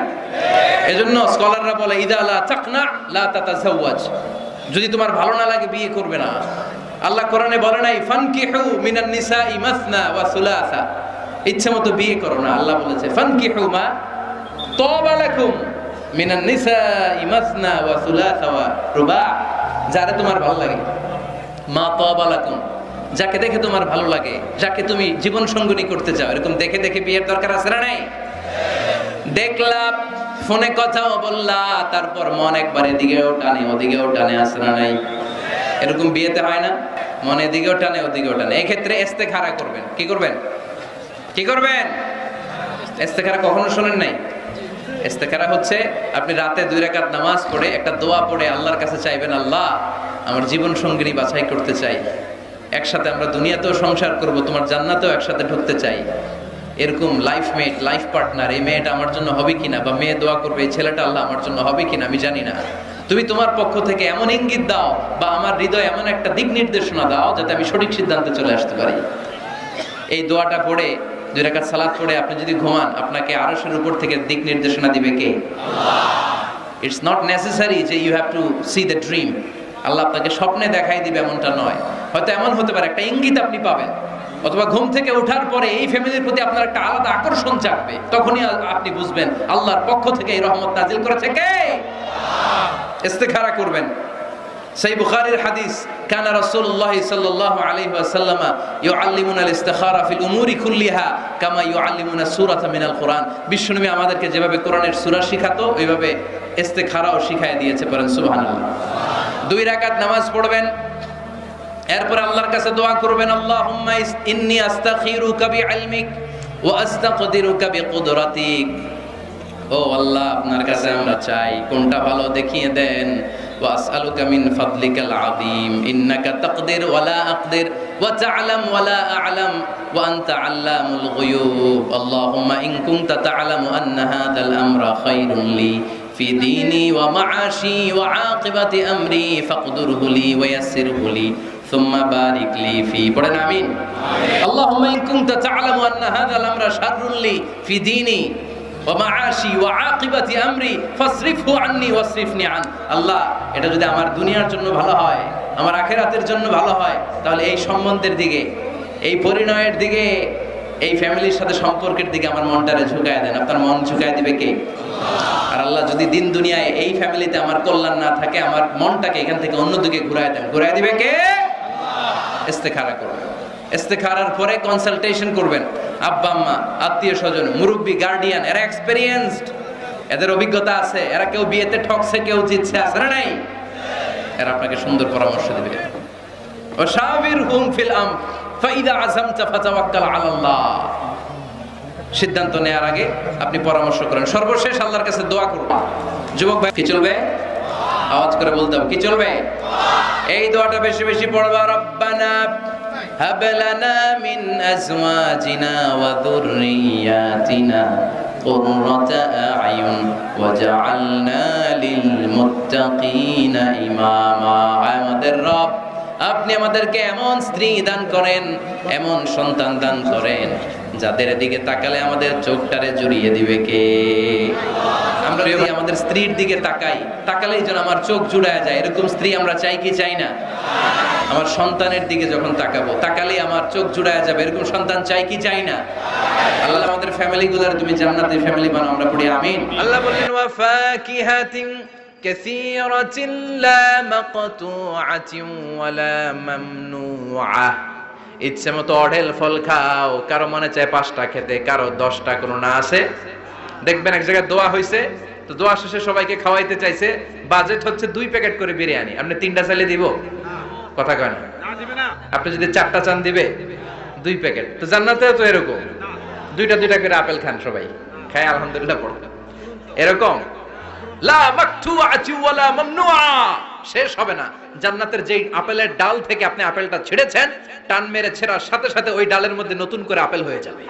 এজন্য স্কলাররা বলে, ইদা লা তাকনা লা তাতাজাওয়াজ, যদি তোমার ভালো না লাগে বিয়ে করবে না। আল্লাহ কোরআনে বলে নাই ফানকিহু মিনান নিসাই মাসনা ওয়া সুলাসা, ইচ্ছে মতো বিয়ে করো না। আল্লাহ বলেছে ফানকিহু মা তাবা লাকুম মিনান নিসাই মাসনা ওয়া সুলাসা ওয়া রুবা, যারে তোমার ভালো লাগে, মা তাবা লাকুম, যাকে দেখে তোমার ভালো লাগে, যাকে তুমি জীবন সঙ্গিনী করতে চাও, এরকম দেখে দেখে বিয়ের দরকার আছে না নাই? দেখলা, ফোনে কথাও বললা, তারপর মন একবার এদিকেও টানে ওদিকেও টানে, আছে না নাই? এরকম বিয়েতে হয় না? মন এদিকেও টানে ওদিকেও টানে। এই ক্ষেত্রে ইস্তেখারা করবেন। কি করবেন? কি করবেন? ইস্তেখারা কখনো শোনেন নাই? ইস্তেখারা হচ্ছে আপনি রাতে 2 রাকাত নামাজ পড়ে একটা দোয়া পড়ে আল্লাহর কাছে চাইবেন, আল্লাহ আমার জীবন সঙ্গিনী বাছাই করতে চাই, একসাথে আমরা দুনিয়াতেও সংসার করব, তোমার জান্নাতেও একসাথে ঢুকতে চাই। এরকম লাইফ মেট, লাইফ পার্টনার, এই মেয়েটা আমার জন্য হবে কিনা, বা মেয়ে দোয়া করবে এই ছেলেটা আল্লাহ আমার জন্য হবে কিনা আমি জানি না, তুমি তোমার পক্ষ থেকে এমন ইঙ্গিত দাও বা আমার হৃদয়ে এমন একটা দিক নির্দেশনা দাও যাতে আমি সঠিক সিদ্ধান্তে চলে আসতে পারি। এই দোয়াটা পড়ে 2 রাকাত সালাত পড়ে আপনি যদি ঘুমান, আপনাকে আরশের উপর থেকে দিক নির্দেশনা দিবে কে? আল্লাহ। ইটস নট নেসেসারি যে you have to see the dream. Allah আপনাকে স্বপ্নে দেখাই দিবে এমনটা নয়। হয়তো এমন হতে পারে একটা ইঙ্গিত আপনি পাবেন, অথবা ঘুম থেকে ওঠার পরে এই ফ্যামিলির প্রতি আপনার একটা আলাদা আকর্ষণ জাগবে, তখনই আপনি বুঝবেন আল্লাহর পক্ষ থেকে এই রহমত নাজিল করেছে কে? ইস্তেখারা করবেন। সহিহ বুখারীর হাদিস, কানা রাসূলুল্লাহ সাল্লাল্লাহু আলাইহি ওয়াসাল্লাম ইউআল্লিমুনা আল-ইস্তিখারা ফিল উমুরি কুল্লিহা কামা ইউআল্লিমুনা সূরাতা মিনাল কুরআন। বিশ্বনবী আমাদেরকে যেভাবে কোরআনের সূরা শিখাতো, ওইভাবে ইস্তেখারাও শিখায় দিয়েছে। পড়েন সুবহানাল্লাহ। 2 রাকাত নামাজ পড়বেন, এরপর আল্লাহর কাছে দোয়া করবেন, আল্লাহুম্মা ইন্নী আস্তাখিরুকা বিইলমিক ওয়া আস্তাকদিরুকা বিকুদরাতিক, ও আল্লাহ আপনার কাছে আমরা চাই, কোনটা ভালো দেখিয়ে দেন। ওয়া আসআলুকা মিন ফাদলিকাল আযীম ইন্নাকা তাকদির ওয়া লা আকদির ওয়া তা'লাম ওয়া লা আ'লাম ওয়া আনতা আল্লামুল গুয়ুব। আল্লাহুম্মা ইন কুনতা তা'লামু আন্না হাযাল আমরা খায়রুন লি ফি দীনি ওয়া মা'আশি ওয়া আকিবাতি আমরি ফাকদুরহু লি ওয়া ইয়াসসিরহু লি সুম্মা বারিক লি ফি। পড়েন আমিন। আল্লাহুম্মা ইন কুনতা তা'লামু আন্না হাযাল আমরা শাররুন লি ফি দীনি ওয়া মাআশি ওয়া আকিবাতি আমরি ফাসরিফহু আন্নি ওয়াসরিফনি আন। আল্লাহ, এটা যদি আমার দুনিয়ার জন্য ভালো হয়, আমার আখিরাতের জন্য ভালো হয়, তাহলে এই সম্বন্ধের দিকে, এই পরিণয়ের দিকে, এই ফ্যামিলির সাথে সম্পর্কের দিকে আমার মনটারে ঝুঁকায় দেন। আপনার মন ঝুঁকায় দিবে কে? আর আল্লাহ, যদি দিন দুনিয়ায় এই ফ্যামিলিতে আমার কল্যাণ না থাকে, আমার মনটাকে এখান থেকে অন্যদিকে ঘুরায় দেন, ঘুরায় দিবে কে? ইস্তেখারা করবেন। ইস্তেখারার পরে কনসালটেশন করবেন। আব্বা আম্মা, আত্মীয় স্বজন, মুরব্বী, গার্ডিয়ান, এরা এক্সপেরিয়েন্সড, এদের অভিজ্ঞতা আছে, এরা কেউ বিয়েতে ঠকছে, কেউ জিতছে, আছে না নাই? এরা আপনাকে সুন্দর পরামর্শ দেবে। ওয়াশাবিরহুম ফিল আমর ফাইদা আযামতা ফাতাওয়াক্কাল আলাল্লাহ। সিদ্ধান্ত নেওয়ার আগে আপনি পরামর্শ করেন। সর্বশেষ আল্লাহর কাছে দোয়া করুন। যুবক ভাই, কি চলবে? আওয়াজ করে বলতে হবে, কি চলবে? এই দোয়াটা বেশি বেশি পড়বা। রব্বানা হাব লানা মিন আজওয়াজিনা ওয়া যুররিয়াতিনা কুররাতা আ'য়ুন ওয়াজআলনা লিল মুত্তাকিনা ইমামা। আমাদের রব, আপনি আমাদেরকে এমন স্ত্রী দান করেন, এমন সন্তান দান করেন, যাদের দিকে তাকালে আমাদের চোখটারে জুড়িয়ে দিবে কে? আমরা যদি আমাদের স্ত্রীর দিকে তাকাই, তাকালেই যেন আমার চোখ জুড়ায় যায়, এরকম স্ত্রী আমরা চাই কি চাই না? আমার সন্তানের দিকে যখন তাকাবো, তাকালেই আমার চোখ জুড়ায় যাবে, এরকম সন্তান চাই কি চাই না? আল্লাহ আমাদের ফ্যামিলিগুলোর তুমি জান্নাতের ফ্যামিলি বানাও, আমরা পড়ি আমিন। আল্লাহ বলেন ওয়া ফাকিহাতিন কাসীরাতিন লা মাকতুআতিন ওয়া লা মামনুআ। ইচ্ছে মতো অঢেল ফল খাও, কারো মনে চায় 5টা খেতে, কারো 10টা, কোনো না আছে। দেখবেন এক জায়গায় দোয়া হইছে, তো দোয়া শেষে সবাইকে খাওয়াইতে চাইছে, বাজেট হচ্ছে 2 প্যাকেট করে বিরিয়ানি, আপনি 3টা চাইলে দিব? কথা কয় না? আপনি যদি 4টা চান দিবে 2 প্যাকেট। তো জান্নাতেও তো এরকম 2টা করে আপেল খান, সবাই খায় আলহামদুলিল্লাহ পড়ে। এরকম লা মাকতুআতি ওয়ালা মামনুআ, শেষ হবে না। জান্নাতের যেই আপেলের ডাল থেকে আপনি আপেলটা ছিঁড়েছেন, টান মেরে ছেঁড়ার সাথে সাথে ওই ডালের মধ্যে নতুন করে আপেল হয়ে যাবে।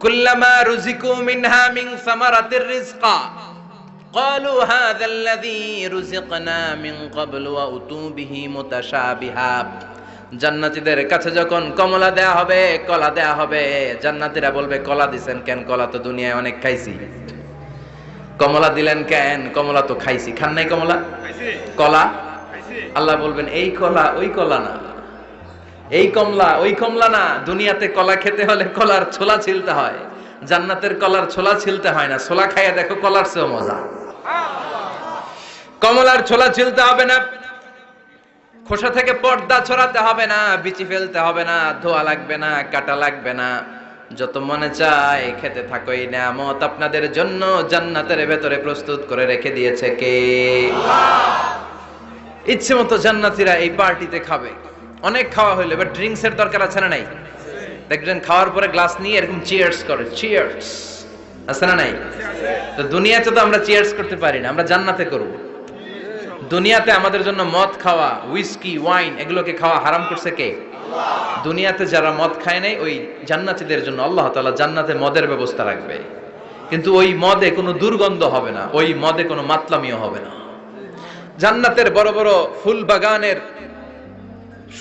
কুল্লামা রুজিকু মিনহা মিন সামারাতির রিজকা ক্বালু হাযাল্লাযী রুজিকনা মিন ক্বাবলু ওয়া উতু বিহি মুতাশাবিহা। জান্নাতীদের কাছে যখন কমলা দেয়া হবে, কলা দেয়া হবে, জান্নাতীরা বলবে, কলা দিবেন কেন? কলা তো দুনিয়ায় অনেক খাইছি। কমলা দিলেন কেন? কমলা তো খাইছি। খান নাই কমলা? কলা? আল্লাহ বলবেন, এই কলা ওই কলা না, এই কমলা ওই কমলা না। দুনিয়াতে কলা খেতে হলে কলার ছোলা ছিলতে হয়, জান্নাতের কলার ছোলা ছিলতে হয় না। ছোলা খাইয়া দেখো, কলার চেয়েও মজা। কমলার ছোলা ছিলতে হবে না, খোসা থেকে পর্দা ছড়াতে হবে না, বিচি ফেলতে হবে না, ধোয়া লাগবে না, কাটা লাগবে না, যত মনে চায় খেতে থাকো। এই নিয়ামত আপনাদের জন্য জান্নাতের ভেতরে প্রস্তুত করে রেখে দিয়েছে কে? ইচ্ছে মতো জান্নাতীরা এই পার্টিতে খাবে। অনেক খাওয়া হইলো, এবার ড্রিঙ্কস এর দরকার আছে না নাই? দেখবেন খাওয়ার পরে গ্লাস নিয়ে এরকম চিয়ার্স করে, চিয়ার্স, আছে না নাই? তো দুনিয়াতে তো আমরা চিয়ার্স করতে পারি না, আমরা জান্নাতে করব। দুনিয়াতে আমাদের জন্য মদ খাওয়া, হুইস্কি, ওয়াইন, এগুলোকে খাওয়া হারাম করছে কে? দুনিয়াতে যারা মদ খায় নাই, ওই জান্নাতীদের জন্য আল্লাহ তাআলা জান্নাতে মদের ব্যবস্থা রাখবে। কিন্তু ওই মদে কোনো দুর্গন্ধ হবে না, ওই মদে কোনো মাতলামিও হবে না। জান্নাতের বড় বড় ফুল বাগানের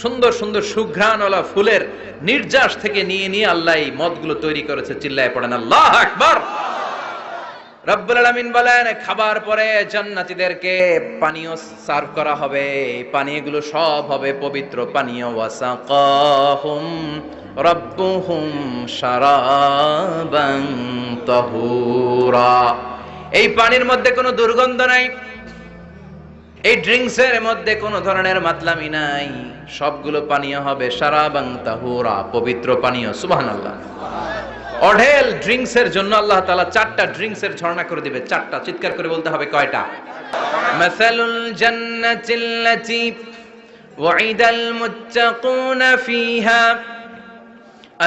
সুন্দর সুন্দর সুঘ্রাণওয়ালা ফুলের নির্যাস থেকে নিয়ে নিয়ে আল্লাহ এই মদগুলো তৈরি করেছে। চিল্লায় পড়েন আল্লাহু আকবার। রব্বুল আলামিন বলেন, খাবার পরে জান্নাতীদেরকে পানীয় সার্ভ করা হবে। এই পানীয়গুলো সব হবে পবিত্র পানীয়। ওয়াসাকাহুম রাব্বুহুম শারাবান তাহুরা। এই পানির মধ্যে কোনো দুর্গন্ধ নাই, এই ড্রিঙ্কসের মধ্যে কোনো ধরনের মাতলামি নাই, সবগুলো পানীয় হবে শারাবান তাহুরা, পবিত্র পানীয়। সুবহানাল্লাহ। অঢেল ড্রিঙ্কসের জন্য আল্লাহ তাআলা 4টা ড্রিঙ্কসের ঝর্ণা করে দিবে। 4টা, চিৎকার করে বলতে হবে কয়টা? মাসালুল জান্নাতিল্লাতী ওয়াইদাল মুত্তাকুনা ফিহা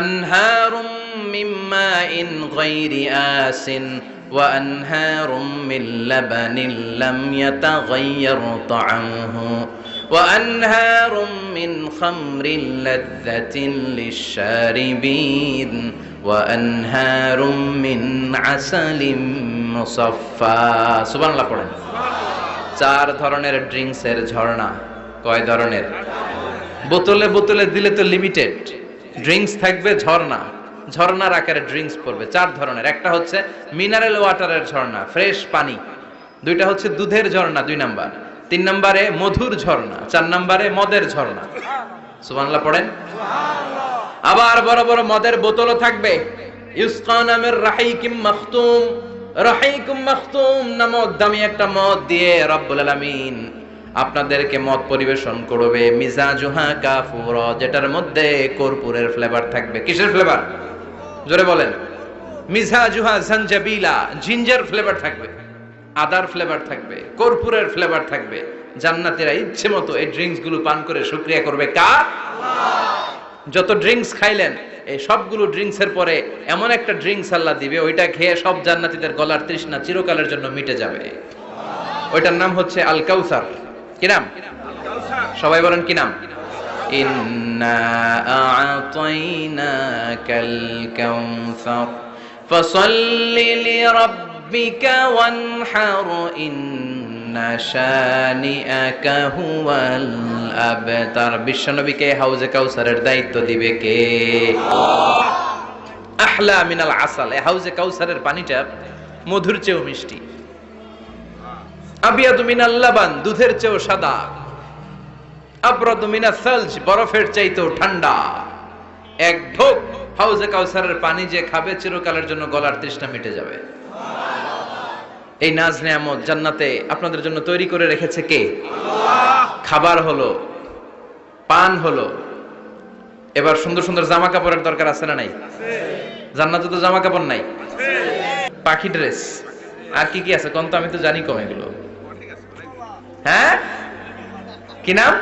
আনহারুম মিন মাইন গায়রি আসিন ওয়া আনহারুম মিন লাবানিন লাম ইয়াতাগায়্যার তা'আমুহু ওয়া আনহারুম মিন খামরিন লাযযাতিন লিশ-শারিবিন ওয়া আনহারুম মিন আসালিম মুসাফফা। সুবহানাল্লাহ পড়েন। চার ধরনের ড্রিঙ্কসের ঝর্ণা। কয় ধরনের? বোতলে বোতলে দিলে তো লিমিটেড, ড্রিঙ্কস থাকবে ঝর্ণা, ঝর্ণার আকারে ড্রিঙ্কস পড়বে। চার ধরনের। একটা হচ্ছে মিনারেল ওয়াটারের ঝর্ণা, ফ্রেশ পানি। দুইটা হচ্ছে দুধের ঝর্ণা, 2 নাম্বার। 3 নম্বরে মধুর ঝর্ণা, 4 নম্বরে মদের ঝর্ণা। সুবহানাল্লাহ পড়েন। আবার বড় বড় মদের বোতলও থাকবে। ইউসকা নামের রাহিকুম মাখতুম, রাহিকুম মাখতুম নামক দামি একটা মদ দিয়ে রব্বুল আলামিন আপনাদেরকে মদ পরিবেশন করবে। মিজাজুহা কাফুর, যেটার মধ্যে কর্পূরের ফ্লেভার থাকবে। কিসের ফ্লেভার? জোরে বলেন। মিজাজুহা জানজাবিলা, জিঞ্জার ফ্লেভার থাকবে, আদার ফ্লেভার থাকবে, কর্পূরের ফ্লেভার থাকবে। জান্নাতীরা ইচ্ছে মতো এই ড্রিঙ্কস গুলো পান করে শুকরিয়া করবে কার? যত ড্রিঙ্কস খাইলেন এই সবগুলো ড্রিঙ্কস এর পরে এমন একটা ড্রিঙ্কস আল্লাহ দিবে, ওইটা খেয়ে সব জান্নাতীদের গলার তৃষ্ণা চিরকালের জন্য মিটে যাবে। ওইটার নাম হচ্ছে আল কাউসার। কি নাম? সবাই বলেন কি নাম? ইন্না আ'তাইনাকাল কাউসার ফাসাল্লি লিরাব্বিকা ওয়ানহার ইন্না শানিআকা হুয়াল আবতার। বিশ্বনবীকে হাউজে কাউসারের দায়িত্ব দিবে কে? আহলা মিনাল আসাল। এই হাউজে কাউসারের পানিটা মধুর চেয়েও মিষ্টি। আবিয়াদু মিনাল লাবান, দুধের চেয়েও সাদা। আবরাদু মিনাস সালজ, বরফের চাইতেও ঠান্ডা। এক ঢোক হাউজে কাউসারের পানি যে খাবে চিরকালের জন্য গলার তৃষ্ণা মিটে যাবে। এই নাজ নেয়ামত জান্নাতে আপনাদের জন্য তৈরি করে রেখেছে কে? আল্লাহ। খাবার হলো, পান হলো, এবার সুন্দর সুন্দর জামা কাপড়ের দরকার আছে না নাই? জান্নাতে তো জামা কাপড় নাই, পাখি ড্রেস, আর কি কি আছে কোন তো? আমি তো জানি কম এগুলো। হ্যাঁ, কি নাম?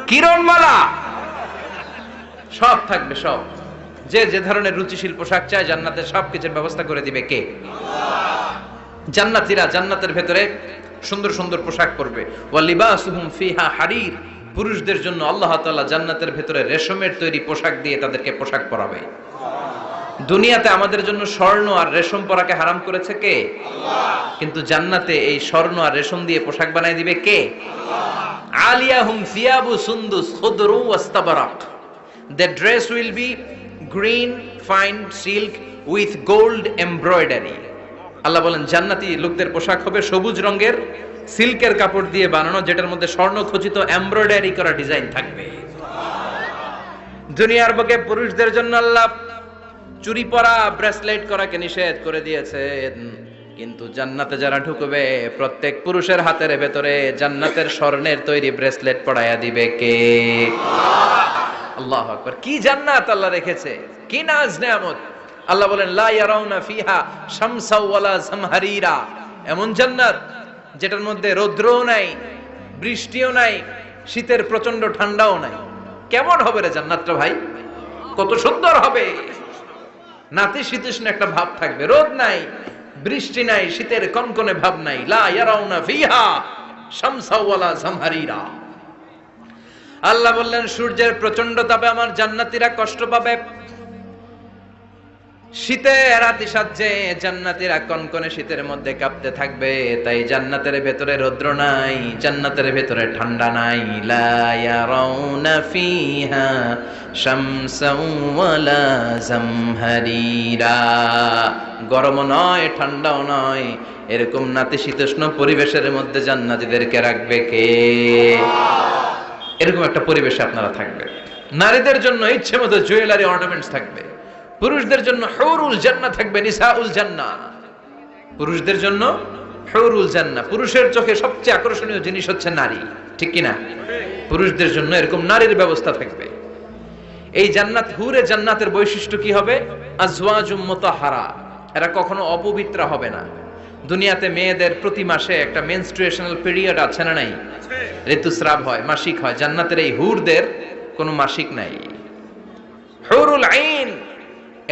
কিরণমালা। সব থাকবে, সব। যে যে ধরনের রুচিশীল পোশাক চায় জান্নাতে সবকিছুর ব্যবস্থা করে দিবে কে? জান্নাতীরা জান্নাতের ভেতরে সুন্দর সুন্দর পোশাক পরবে। ওয়া লিবাসুহুম ফিহা হারির, পুরুষদের জন্য আল্লাহ তাআলা জান্নাতের ভেতরে রেশমের তৈরি পোশাক দিয়ে তাদেরকে পোশাক পরাবে। দুনিয়াতে আমাদের জন্য স্বর্ণ আর রেশম পরাকে হারাম করেছে কে? আল্লাহ। কিন্তু জান্নাতে এই স্বর্ণ আর রেশম দিয়ে পোশাক বানায় দিবে কে? আল্লাহ। আলিয়াহুম সিয়াবু সুন্দুস খুদরু ওয়াস্তাবরাক, the dress will be green fine silk with gold embroidery। আল্লাহ বলেন জান্নাতি লোকদের পোশাক হবে সবুজ রঙের সিল্কের কাপড় দিয়ে বানানো, যেটার মধ্যে স্বর্ণ খচিত এমব্রয়ডারি করা ডিজাইন থাকবে। দুনিয়ার বুকে পুরুষদের জন্য আল্লাহ চুরি পরা, ব্রেসলেট করাকে নিষেধ করে দিয়েছেন, কিন্তু জান্নাতে যারা ঢুকবে প্রত্যেক পুরুষের হাতের ভেতরে জান্নাতের স্বর্ণের তৈরি ব্রেসলেট পরায়া দিবে কে? আল্লাহু আকবার। কি জান্নাত আল্লাহ রেখেছে, কি নাজ নেয়ামত। আল্লাহ বলেন লা ইয়ারাউনা ফিহা শামসা ওয়ালা জামহারিরা, এমন জান্নাত যেটার মধ্যে রৌদ্রও নাই, বৃষ্টিও নাই, শীতের প্রচন্ড ঠান্ডাও নাই। কেমন হবে রে জান্নাতটা ভাই? কত সুন্দর হবে। নাতিশীতোষ্ণ একটা ভাব থাকবে, রোদ নাই, বৃষ্টি নাই, শীতের কনকনে ভাব নাই। লা ইয়ারাউনা ফিহা শামসা ওয়ালা জামহারিরা। আল্লাহ বললেন সূর্যের প্রচন্ড তাপে আমার জান্নাতীরা কষ্ট পাবে, শীতে রাতি সাজে জান্নাতীরা কনকনে শীতের মধ্যে কাঁপতে থাকবে। তাই জান্নাতের ভেতরে রৌদ্র নাই, জান্নাতের ভেতরে ঠান্ডা নাই। লা ইয়ারাউনা ফিহা শামসাও ওয়ালা জামহারিরা, গরম নয় ঠান্ডাও নয়, এরকম নাতিশীতোষ্ণ পরিবেশের মধ্যে জান্নাতীদেরকে রাখবে কে? এরকম একটা পরিবেশে আপনারা থাকবেন। নারীদের জন্য ইচ্ছে মতো জুয়েলারি অর্নামেন্টস থাকবে, পুরুষদের জন্য হুরুল জান্নাহ থাকবে, নিসাউল জান্নাহ। পুরুষদের জন্য হুরুল জান্নাহ। পুরুষের চোখে সবচেয়ে আকর্ষণীয় জিনিস হচ্ছে নারী, ঠিক কি না? পুরুষদের জন্য এরকম নারীর ব্যবস্থা থাকবে। এই জান্নাত, হুরে জান্নাতের বৈশিষ্ট্য কি হবে? আজওয়াজুম মুতাহহারা, এরা কখনো অপবিত্র হবে না। দুনিয়াতে মেয়েদের প্রতি মাসে একটা মেনস্ট্রুয়েশনাল পিরিয়ড আছে না নাই? ঋতুস্রাব হয়, মাসিক হয়। জান্নাতের এই হুরদের কোনো মাসিক নাই। হুরুল আইন,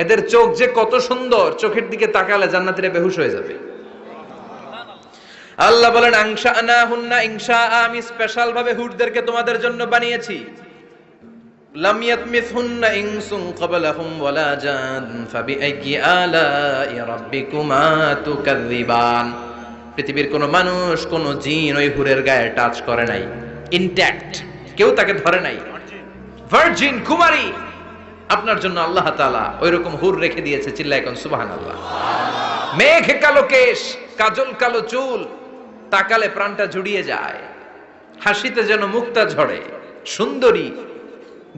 এদের চোখ যে কত সুন্দর, চোখের দিকে তাকালে জান্নাতীরা বেহুশ হয়ে যাবে। আল্লাহ বলেন আনশানাহুন্না ইনশাআ, আমি স্পেশাল ভাবে হুরদেরকে তোমাদের জন্য বানিয়েছি। লাম ইয়াতমিসহুন্না ইনসুন ক্বাবলাহুম ওয়ালা জান ফাবিআইয়ি আলাই রাব্বিকুমা তুকাযযিবান। পৃথিবীর কোন মানুষ, কোন জিন ওই হুরের গায়ে টাচ করে নাই, ইনট্যাক্ট, কেউ তাকে ধরে নাই। ভার্জিন কুমারী, আপনার জন্য আল্লাহ তাআলা ওইরকম হুর রেখে দিয়েছে। চিল্লায় কোন সুবহানাল্লাহ। মেঘ কালো কেশ, কাজল কালো চুল, তাকালে প্রাণটা জুড়িয়ে যায়, হাসিতে যেন মুক্তা ঝরে, সুন্দরী,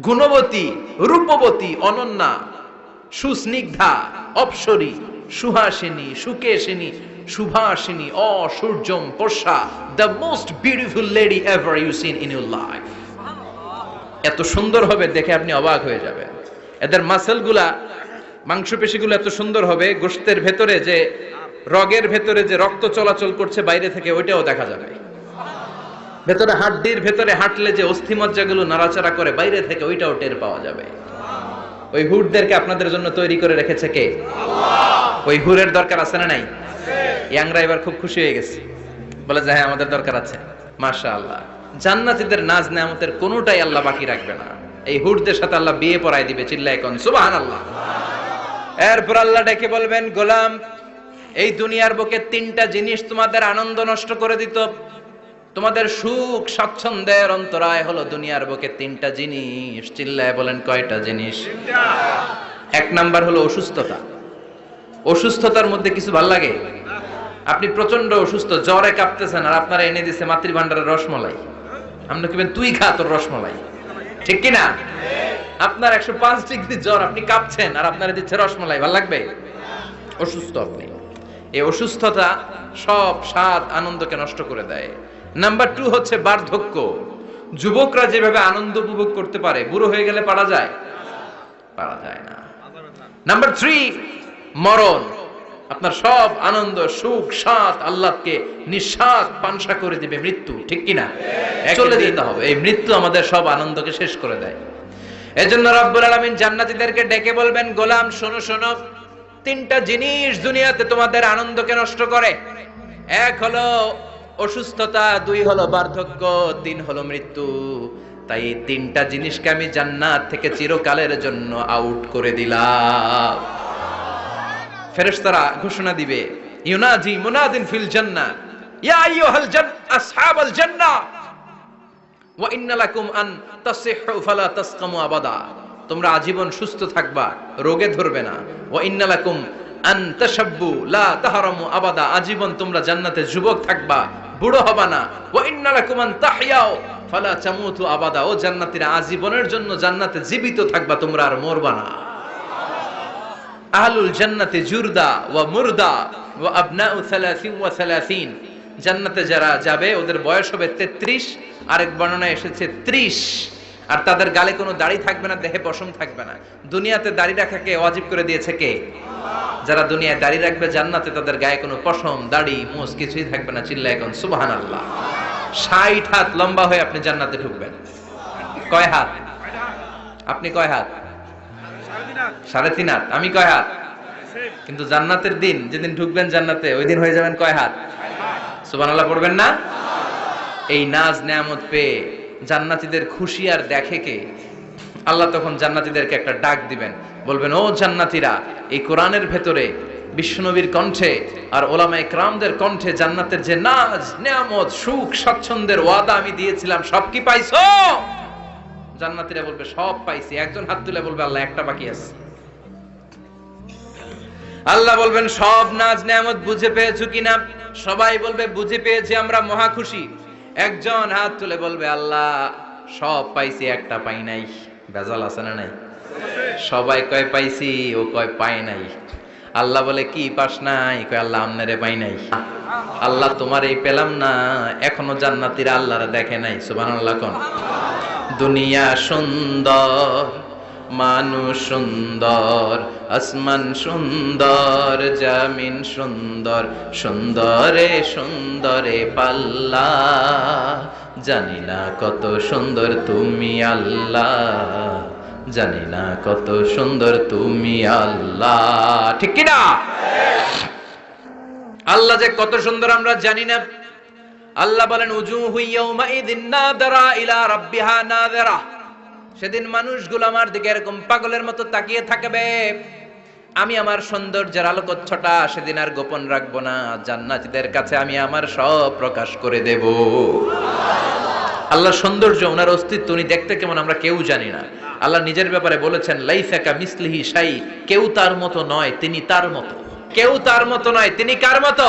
গুণবতী, রূপবতী, অনন্যা, সুস্নিগ্ধা, অপ্সরী, সুহাসিনী, সুকেশিনী, সুভাষিনী, অসূর্যম পোষা, the most beautiful lady ever you seen in your life. এত সুন্দর হবে, দেখে আপনি অবাক হয়ে যাবেন। এদের মাসেলগুলা, মাংসপেশিগুলো এত সুন্দর হবে, গোশতের ভেতরে যে রগের ভেতরে যে রক্ত চলাচল করছে বাইরে থেকে, ওইটাও দেখা যাবে। ভেতরে হাড্ডির ভেতরে হাঁটলে যে অস্থিমজ্জাগুলো নাড়াচাড়া করে বাইরে থেকে, ওইটাও টের পাওয়া যাবে। ওই হুরদেরকে আপনাদের জন্য তৈরি করে রেখেছে কে? আল্লাহ। ওই হুরের দরকার আছে না নাই? ইয়াংরা এবার খুব খুশি হয়ে গেছে, বলে যে হ্যাঁ আমাদের দরকার আছে। মাশাআল্লাহ, জান্নাতীদের নাজ নেয়ামতের কোনোটাই আল্লাহ বাকি রাখবে না। এই হুরদের সাথে আল্লাহ বিয়ে পড়ায় দিবে। চিল্লায় কোন সুবহানাল্লাহ। এরপর আল্লাহ ডেকে বলবেন, গোলাম, এই দুনিয়ার বুকে তিনটা জিনিস তোমাদের আনন্দ নষ্ট করে দিত, তোমাদের সুখ স্বাচ্ছন্দ্যের অন্তরায় হলো দুনিয়ার বুকে তিনটা জিনিস। চিল্লায় বলেন কয়টা জিনিস? এক নাম্বার হলো অসুস্থতা। অসুস্থতার মধ্যে কিছু ভাল লাগে? আপনি প্রচন্ড অসুস্থ, জ্বরে কাঁপতেছেন, আর আপনারা এনে দিচ্ছে মাতৃভান্ডারের রসমলাই, আপনি কিবেন তুই খা তোর রসমলাই, ঠিক কিনা? আপনার 105 ডিগ্রি জ্বর, আপনি কাঁপছেন, আর আপনারা দিচ্ছে রসমলাই, ভাল লাগবে? অসুস্থ আপনি। এই অসুস্থতা সব স্বাদ আনন্দকে নষ্ট করে দেয়। নাম্বার 2 হচ্ছে বার্ধক্য। যুবকরা যেভাবে আনন্দ উপভোগ করতে পারে, বুড়ো হয়ে গেলে পারা যায়? পারা যায় না। নাম্বার 3 মরণ। আপনার সব আনন্দ, সুখ, স্বাদ আল্লাহকে নিঃস্বাদ পানসা করে দিবে মৃত্যু, ঠিক কিনা? চলে যেতে হবে। এই মৃত্যু আমাদের সব আনন্দকে শেষ করে দেয়। এজন্য রব্বুল আলামিন জান্নাতীদেরকে ডেকে বলবেন, গোলাম শোনো শোনো, তিনটা জিনিস দুনিয়াতে তোমাদের আনন্দকে নষ্ট করে। এক হলো অসুস্থতা, 2 হলো বার্ধক্য, 3 হলো মৃত্যু। তাই এই তিনটা জিনিসকে আমি জান্নাত থেকে চিরকালের জন্য আউট করে দিলাম। ফেরেশতারা ঘোষণা দিবে, ইউনাজি মুনাদিন ফিল জান্নাহ, ইয়া আইয়ুহাল আসহাবাল জান্নাহ ওয়া ইন্না লাকুম আন তাসিহু ফালা তাসকামু আবাদা। তোমরা আজীবন সুস্থ থাকবা, রোগে ধরবে না। ওয়া ইন্না লাকুম আন তাশাব্বু লা তাহরামু আবাদা, আজীবন তোমরা জান্নাতে যুবক থাকবা, বুড়ো হবা না। ওয়া ইন্না লাকুম আন তাহইয়াও ফালা তামুতু আবাদা, ও জান্নাতীরা আজীবনের জন্য জান্নাতে জীবিত থাকবা, তোমরা আর মরবা না। আহলুল জান্নাতি জুরদা ওয়া মুরদা ওয়া আবনাউ 30 ওয়া 30, জান্নাতে যারা যাবে ওদের বয়স হবে 33, আরেক বর্ণনায় এসেছে 30, আর তাদের গালে কোনো দাড়ি থাকবে না, দেহে পশম থাকবে না। দুনিয়াতে দাড়ি রাখাকে ওয়াজিব করে দিয়েছে কে? যারা দুনিয়ায় দাড়ি রাখবে, জান্নাতে তাদের গায়ে কোনো পশম, দাড়ি, মুছ কিছুই থাকবে না। চিল্লায় এখন সুবহানাল্লাহ। 60 হাত লম্বা হয়ে আপনি জান্নাতে ঢুকবেন। কয় হাত? আপনি কয় হাত? 3.5 হাত। আমি কয় হাত? কিন্তু জান্নাতের দিন, যেদিন ঢুকবেন জান্নাতে, ওই দিন হয়ে যাবেন কয় হাত? সুবহানাল্লাহ পড়বেন না? এই নাজ নেয়ামত পেয়ে জান্নাতীদের খুশি আর দেখে কে? আল্লাহ তখন জান্নাতীদেরকে একটা ডাক দিবেন, বলবেন, ও জান্নাতীরা, এই কোরআনের ভেতরে বিশ্বনবীর কণ্ঠে আর ওলামায়ে কেরামদের কণ্ঠে জান্নাতের যে নাজ নেয়ামত, সুখ স্বাচ্ছন্দ্যের ওয়াদা আমি দিয়েছিলাম, সব কি পাইছো? জান্নাতীরা বলবে সব পাইছি। একজন হাত তুলে বলবে, আল্লাহ একটা বাকি আছে। আল্লাহ বলবেন, সব নাজ নেয়ামত বুঝে পেয়েছো কিনা? সবাই বলবে বুঝে পেয়েছি, আমরা মহা খুশি। একজন হাত তুলে বলবে, আল্লাহ সব পাইছি, একটা পাই নাই। ভেজাল আছে না নাই? সবাই কয় পাইছি, ও কয় পাই নাই। আল্লাহ বলে, কি পাস নাই? কয় আল্লাহ আমনেরে পাই নাই। আল্লাহ তোমার এই পেলাম না, এখনো জান্নাতীরা আল্লাহরে দেখে নাই। সুবহানাল্লাহ কোন? দুনিয়া সুন্দর, মানুষ সুন্দর, আসমান সুন্দর, জামিন সুন্দর, সুন্দরে সুন্দরে পাল্লা, জানি না কত সুন্দর তুমি আল্লাহ, জানি না কত সুন্দর তুমি আল্লাহ, ঠিক কি না? আল্লাহ যে কত সুন্দর আমরা জানি না। আল্লাহ বলেন উজুহু ইয়াউমাইযিন নাযিরা ইলা রাব্বিহা নাযিরা, সেদিন মানুষগুলো আমার দিকে এরকম পাগলের মতো তাকিয়ে থাকবে। আমি আমার সৌন্দর্যের আলোকচ্ছটা সেদিন আর গোপন রাখবো না, জান্নাতীদের কাছে আমি আমার সব প্রকাশ করে দেব। আল্লাহর সৌন্দর্য, ওনার অস্তিত্ব, উনি দেখতে কেমন আমরা কেউ জানি না। আল্লাহ নিজের ব্যাপারে বলেছেন লাইসা কামিসলিহি শাই, কেউ তার মতো নয়, তিনি তার মতো। কেউ তার মতো নয়, তিনি কার মতো?